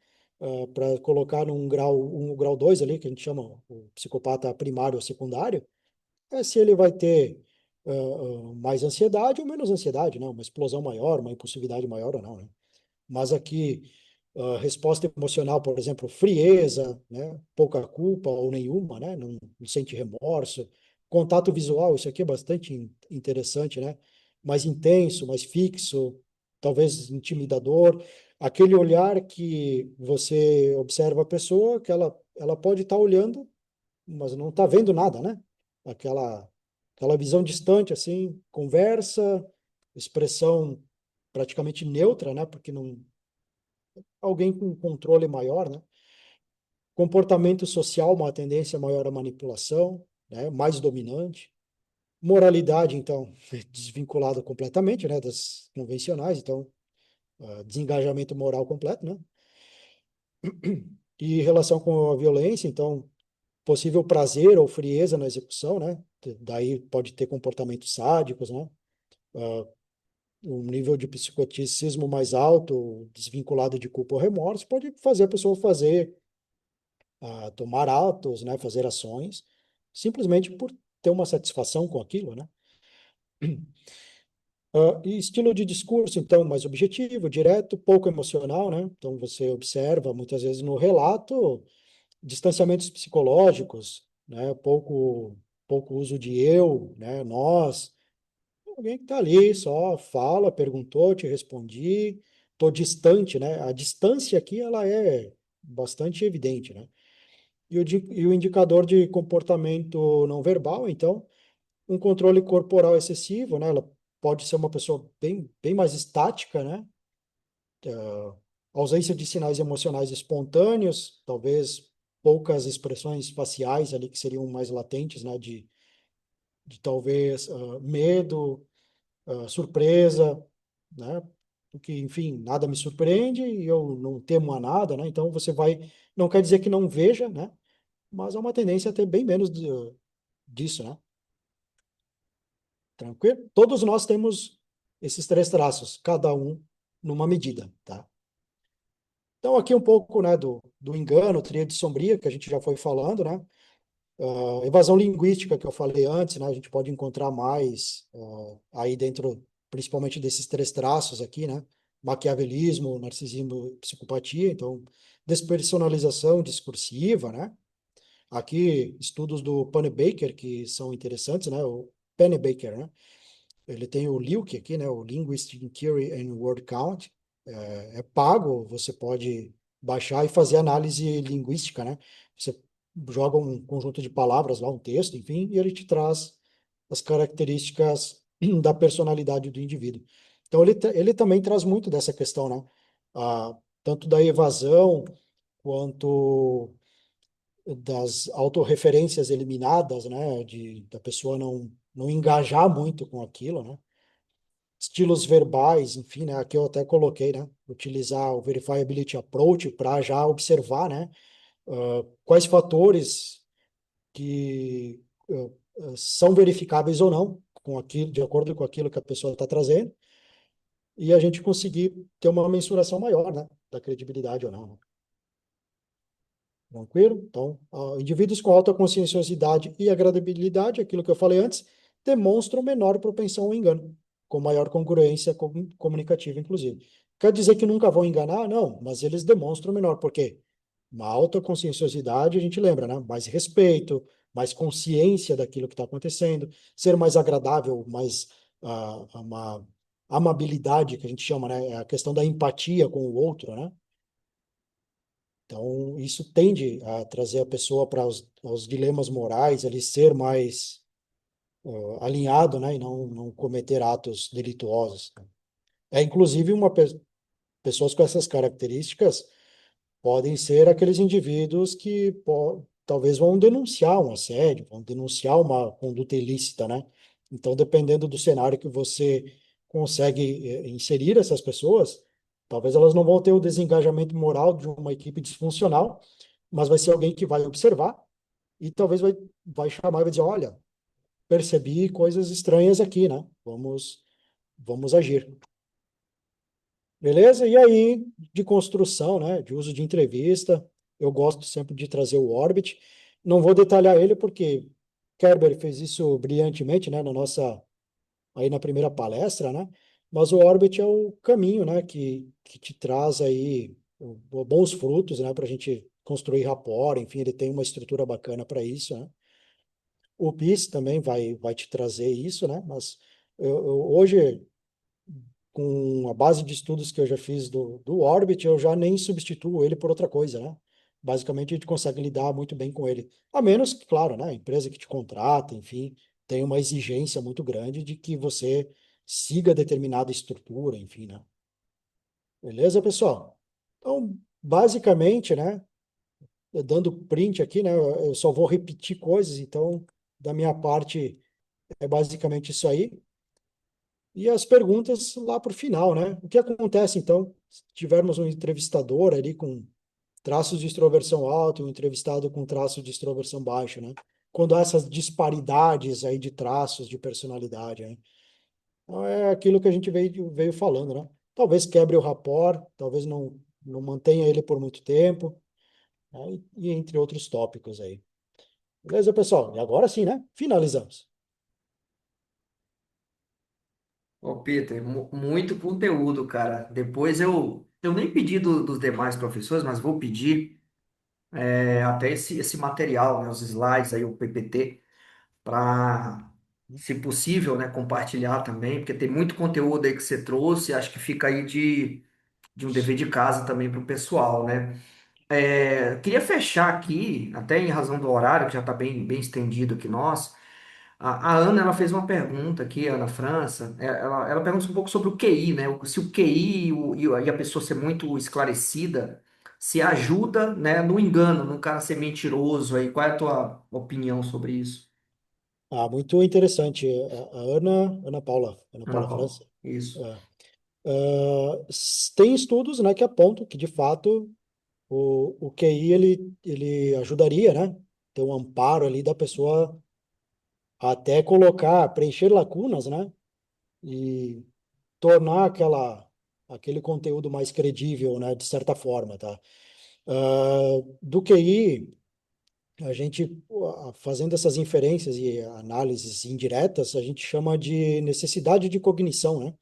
B: Para colocar num grau 1, grau 2 ali, que a gente chama o psicopata primário ou secundário, é se ele vai ter mais ansiedade ou menos ansiedade, né? Uma explosão maior, uma impulsividade maior ou não, né? Mas aqui, resposta emocional, por exemplo, frieza, né? Pouca culpa ou nenhuma, né? Não sente remorso. Contato visual, isso aqui é bastante interessante, né? Mais intenso, mais fixo, talvez intimidador. Aquele olhar que você observa a pessoa, que ela pode estar olhando, mas não está vendo nada, né? Aquela visão distante, assim, conversa, expressão praticamente neutra, né? Porque não, alguém com controle maior, né? Comportamento social, uma tendência maior à manipulação, né? Mais dominante. Moralidade, então, desvinculada completamente, né? Das convencionais, então, desengajamento moral completo, né? E relação com a violência, então, possível prazer ou frieza na execução, né? Daí pode ter comportamentos sádicos, né? Um nível de psicoticismo mais alto, desvinculado de culpa ou remorso, pode fazer a pessoa tomar atos, né? Fazer ações, simplesmente por ter uma satisfação com aquilo, né? E estilo de discurso, então, mais objetivo, direto, pouco emocional, né? Então, você observa, muitas vezes no relato, distanciamentos psicológicos, né? Pouco uso de eu, né? Nós. Alguém que está ali, só fala, perguntou, te respondi, estou distante, né? A distância aqui, ela é bastante evidente, né? E o indicador de comportamento não verbal, então, um controle corporal excessivo, né? Ela pode ser uma pessoa bem mais estática, né? Ausência de sinais emocionais espontâneos, talvez poucas expressões faciais ali que seriam mais latentes, né? De talvez medo, surpresa, né? Porque, enfim, nada me surpreende e eu não temo a nada, né? Então você vai, não quer dizer que não veja, né? Mas há uma tendência a ter bem menos disso, né? Tranquilo? Todos nós temos esses três traços, cada um numa medida, tá? Então aqui um pouco, né, do engano, tríade sombria, que a gente já foi falando, né? Evasão linguística, que eu falei antes, né? A gente pode encontrar mais aí dentro, principalmente desses três traços aqui, né? maquiavelismo, narcisismo, psicopatia, então, despersonalização discursiva, né? Aqui, estudos do Pennebaker, que são interessantes, né? O Pennebaker, né? Ele tem o LIWC aqui, né? O Linguistic Inquiry and Word Count. É pago, você pode baixar e fazer análise linguística, né? Você joga um conjunto de palavras lá, um texto, enfim, e ele te traz as características da personalidade do indivíduo. Então, ele também traz muito dessa questão, né? Ah, tanto da evasão quanto das autorreferências eliminadas, né, da pessoa não engajar muito com aquilo, né, estilos verbais, enfim, né, aqui eu até coloquei, né, utilizar o Verifiability Approach para já observar, né, quais fatores que são verificáveis ou não com aquilo, de acordo com aquilo que a pessoa está trazendo, e a gente conseguir ter uma mensuração maior, né, da credibilidade ou não, né? Tranquilo? Então, indivíduos com alta conscienciosidade e agradabilidade, aquilo que eu falei antes, demonstram menor propensão ao engano, com maior congruência comunicativa, inclusive. Quer dizer que nunca vão enganar? Não, mas eles demonstram menor, porque uma alta conscienciosidade, a gente lembra, né? Mais respeito, mais consciência daquilo que está acontecendo, ser mais agradável, mais uma amabilidade, que a gente chama, né? É a questão da empatia com o outro, né? Então, isso tende a trazer a pessoa para os dilemas morais, ele ser mais alinhado, né, e não cometer atos delituosos. Inclusive, pessoas com essas características podem ser aqueles indivíduos que talvez vão denunciar um assédio, vão denunciar uma conduta ilícita, né? Então, dependendo do cenário que você consegue inserir essas pessoas, talvez elas não vão ter o desengajamento moral de uma equipe disfuncional, mas vai ser alguém que vai observar e talvez vai chamar e vai dizer, olha, percebi coisas estranhas aqui, né? Vamos agir. Beleza? E aí, de construção, né, de uso de entrevista, eu gosto sempre de trazer o Orbit. Não vou detalhar ele porque Kerber fez isso brilhantemente, né, aí na primeira palestra, né? Mas o Orbit é o caminho, né, que te traz aí bons frutos, né, para a gente construir rapport, enfim, ele tem uma estrutura bacana para isso, né? O PIS também vai te trazer isso, né? Mas hoje com a base de estudos que eu já fiz do Orbit, eu já nem substituo ele por outra coisa, né? Basicamente, a gente consegue lidar muito bem com ele. A menos que, claro, né, a empresa que te contrata, enfim, tem uma exigência muito grande de que você siga determinada estrutura, enfim, né? Beleza, pessoal? Então, basicamente, né, dando print aqui, né, eu só vou repetir coisas, então, da minha parte, é basicamente isso aí. E as perguntas lá para o final, né? O que acontece, então, se tivermos um entrevistador ali com traços de extroversão alto e um entrevistado com traço de extroversão baixo, né? Quando há essas disparidades aí de traços de personalidade, né? Então, é aquilo que a gente veio falando, né? Talvez quebre o rapport, talvez não mantenha ele por muito tempo, né? E entre outros tópicos aí. Beleza, pessoal? E agora sim, né? Finalizamos.
A: Ô, Peter, muito conteúdo, cara. Depois eu nem pedi dos demais professores, mas vou pedir até esse material, né, os slides aí, o PPT, para, se possível, né, compartilhar também, porque tem muito conteúdo aí que você trouxe, acho que fica aí de um dever de casa também para o pessoal, né? Queria fechar aqui, até em razão do horário, que já está bem estendido aqui nós. A Ana, ela fez uma pergunta aqui, a Ana França, ela pergunta um pouco sobre o QI, né? Se o QI e a pessoa ser muito esclarecida se ajuda, né, no engano, no cara ser mentiroso aí. Qual é a tua opinião sobre isso,
B: Muito interessante. A Ana
A: Ana
B: Paula
A: Paula?
B: França.
A: Isso.
B: É. Tem estudos, né, que apontam que, de fato, o QI ele ajudaria, né, ter um amparo ali da pessoa até preencher lacunas, né, e tornar aquele conteúdo mais credível, né, de certa forma, tá? Do QI, a gente, fazendo essas inferências e análises indiretas, a gente chama de necessidade de cognição, né?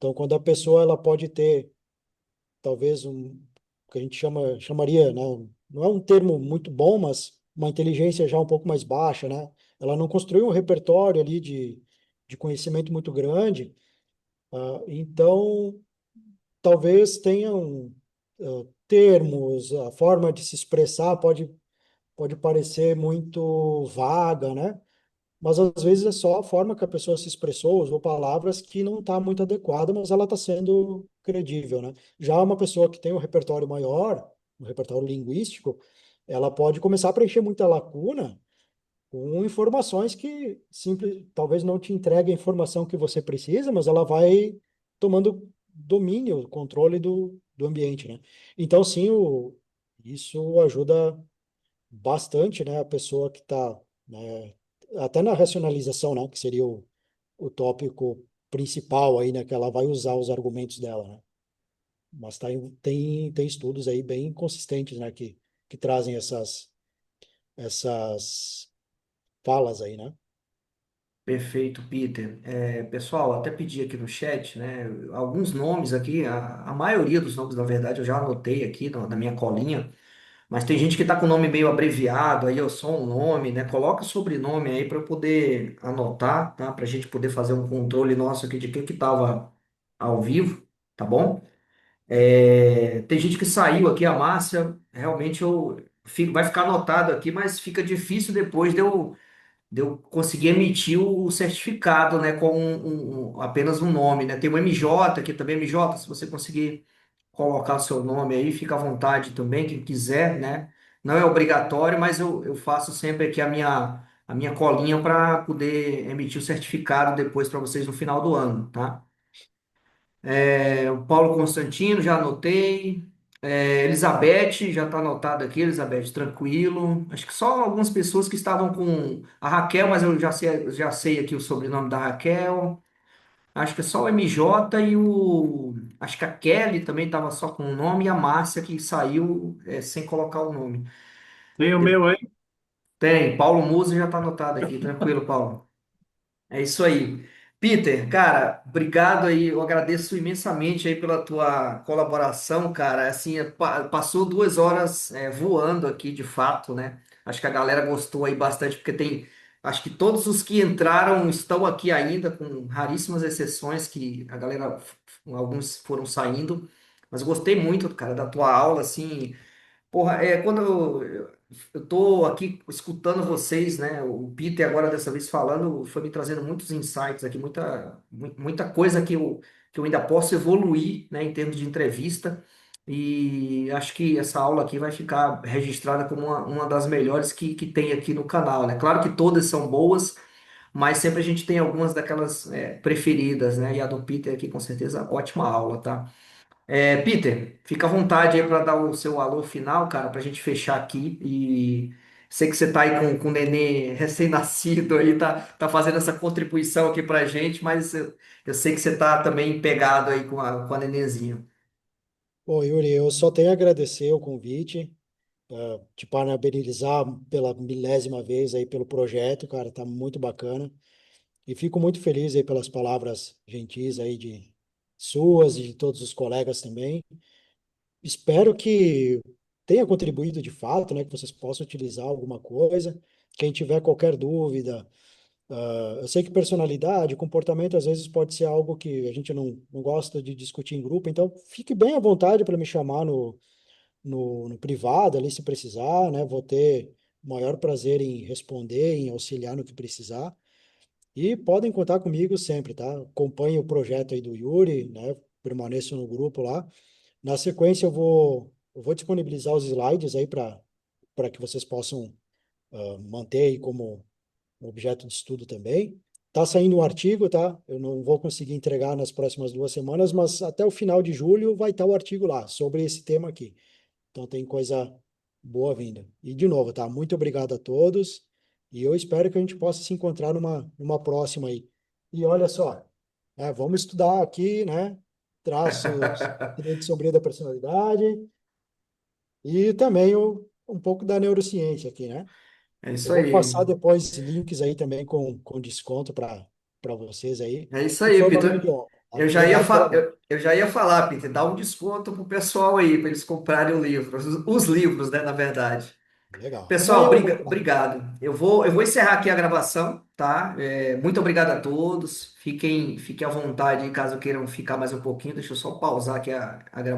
B: Então, quando a pessoa ela pode ter talvez que a gente chamaria, né? Não é um termo muito bom, mas uma inteligência já um pouco mais baixa, né? Ela não construiu um repertório ali de conhecimento muito grande, então talvez tenham termos, a forma de se expressar pode parecer muito vaga, né? Mas às vezes é só a forma que a pessoa se expressou, usou palavras que não está muito adequada, mas ela está sendo credível, né? Já uma pessoa que tem um repertório maior, um repertório linguístico, ela pode começar a preencher muita lacuna com informações que simples, talvez não te entregue a informação que você precisa, mas ela vai tomando domínio, controle do ambiente, né? Então, sim, isso ajuda bastante, né, a pessoa que está, né, até na racionalização, né, que seria o tópico principal aí, né, que ela vai usar os argumentos dela, né? Mas tem estudos aí bem consistentes, né, que trazem essas falas aí, né?
A: Perfeito, Peter. Pessoal, até pedi aqui no chat, né? Alguns nomes aqui, a maioria dos nomes, na verdade, eu já anotei aqui na minha colinha, mas tem gente que está com o nome meio abreviado, aí eu só um nome, né? Coloca o sobrenome aí para eu poder anotar, tá? Para a gente poder fazer um controle nosso aqui de quem que estava ao vivo, tá bom? Tem gente que saiu aqui, a Márcia, realmente vai ficar anotado aqui, mas fica difícil depois de eu conseguir emitir o certificado, né, com apenas um nome, né? Tem o MJ aqui também, MJ, se você conseguir colocar o seu nome aí, fica à vontade também, quem quiser, né? Não é obrigatório, mas eu faço sempre aqui a minha colinha para poder emitir o certificado depois para vocês no final do ano, tá? O Paulo Constantino, já anotei. Elizabeth, já está anotado aqui, Elizabeth, tranquilo. Acho que só algumas pessoas que estavam com a Raquel, mas eu já sei aqui o sobrenome da Raquel. Acho que é só o MJ e o. Acho que a Kelly também estava só com o nome e a Márcia que saiu sem colocar o nome.
C: Tem o meu aí.
A: Tem, Paulo Musa já está anotado aqui, tranquilo, Paulo. É isso aí. Peter, cara, obrigado aí. Eu agradeço imensamente aí pela tua colaboração, cara. Assim, passou 2 horas voando aqui, de fato, né? Acho que a galera gostou aí bastante, porque acho que todos os que entraram estão aqui ainda, com raríssimas exceções que a galera, alguns foram saindo. Mas eu gostei muito, cara, da tua aula, assim. Porra, quando eu tô aqui escutando vocês, né? O Peter agora dessa vez falando, foi me trazendo muitos insights aqui, muita coisa que eu ainda posso evoluir, né, em termos de entrevista. E acho que essa aula aqui vai ficar registrada como uma das melhores que tem aqui no canal, né? Claro que todas são boas, mas sempre a gente tem algumas daquelas preferidas, né? E a do Peter aqui, com certeza, ótima aula, tá? Peter, fica à vontade aí para dar o seu alô final, cara, para a gente fechar aqui. E sei que você tá aí com o nenê recém-nascido aí, tá fazendo essa contribuição aqui para a gente, mas eu sei que você tá também pegado aí com a nenenzinha.
B: Bom, Yuri, eu só tenho a agradecer o convite, te parabenizar pela milésima vez aí pelo projeto, cara, tá muito bacana. E fico muito feliz aí pelas palavras gentis aí de suas e de todos os colegas também. Espero que tenha contribuído de fato, né, que vocês possam utilizar alguma coisa. Quem tiver qualquer dúvida, eu sei que personalidade, comportamento às vezes pode ser algo que a gente não gosta de discutir em grupo, então fique bem à vontade para me chamar no privado ali se precisar, né? Vou ter o maior prazer em responder, em auxiliar no que precisar. E podem contar comigo sempre, tá? Acompanhe o projeto aí do Yuri, né? Permaneço no grupo lá. Na sequência, eu vou disponibilizar os slides aí para que vocês possam manter aí como objeto de estudo também. Tá saindo um artigo, tá? Eu não vou conseguir entregar nas próximas 2 semanas, mas até o final de julho vai estar o artigo lá sobre esse tema aqui. Então tem coisa boa vinda. E de novo, tá? Muito obrigado a todos. E eu espero que a gente possa se encontrar numa próxima aí. E olha só, vamos estudar aqui, né? Traços tendente sombrio da personalidade e também um pouco da neurociência aqui, né?
A: É
B: Eu
A: isso
B: vou passar
A: aí.
B: depois links aí também com desconto para vocês aí,
A: É isso
B: que
A: aí,
B: foi uma grande
A: Peter.
B: honra. Obrigado pela.
A: Eu já ia falar, Peter, dá um desconto pro pessoal aí, para eles comprarem o livro, os livros, né, na verdade.
B: Legal. Não,
A: Pessoal, obrigado. Eu vou encerrar aqui a gravação, tá? Muito obrigado a todos. Fiquem à vontade aí, caso queiram ficar mais um pouquinho. Deixa eu só pausar aqui a gravação.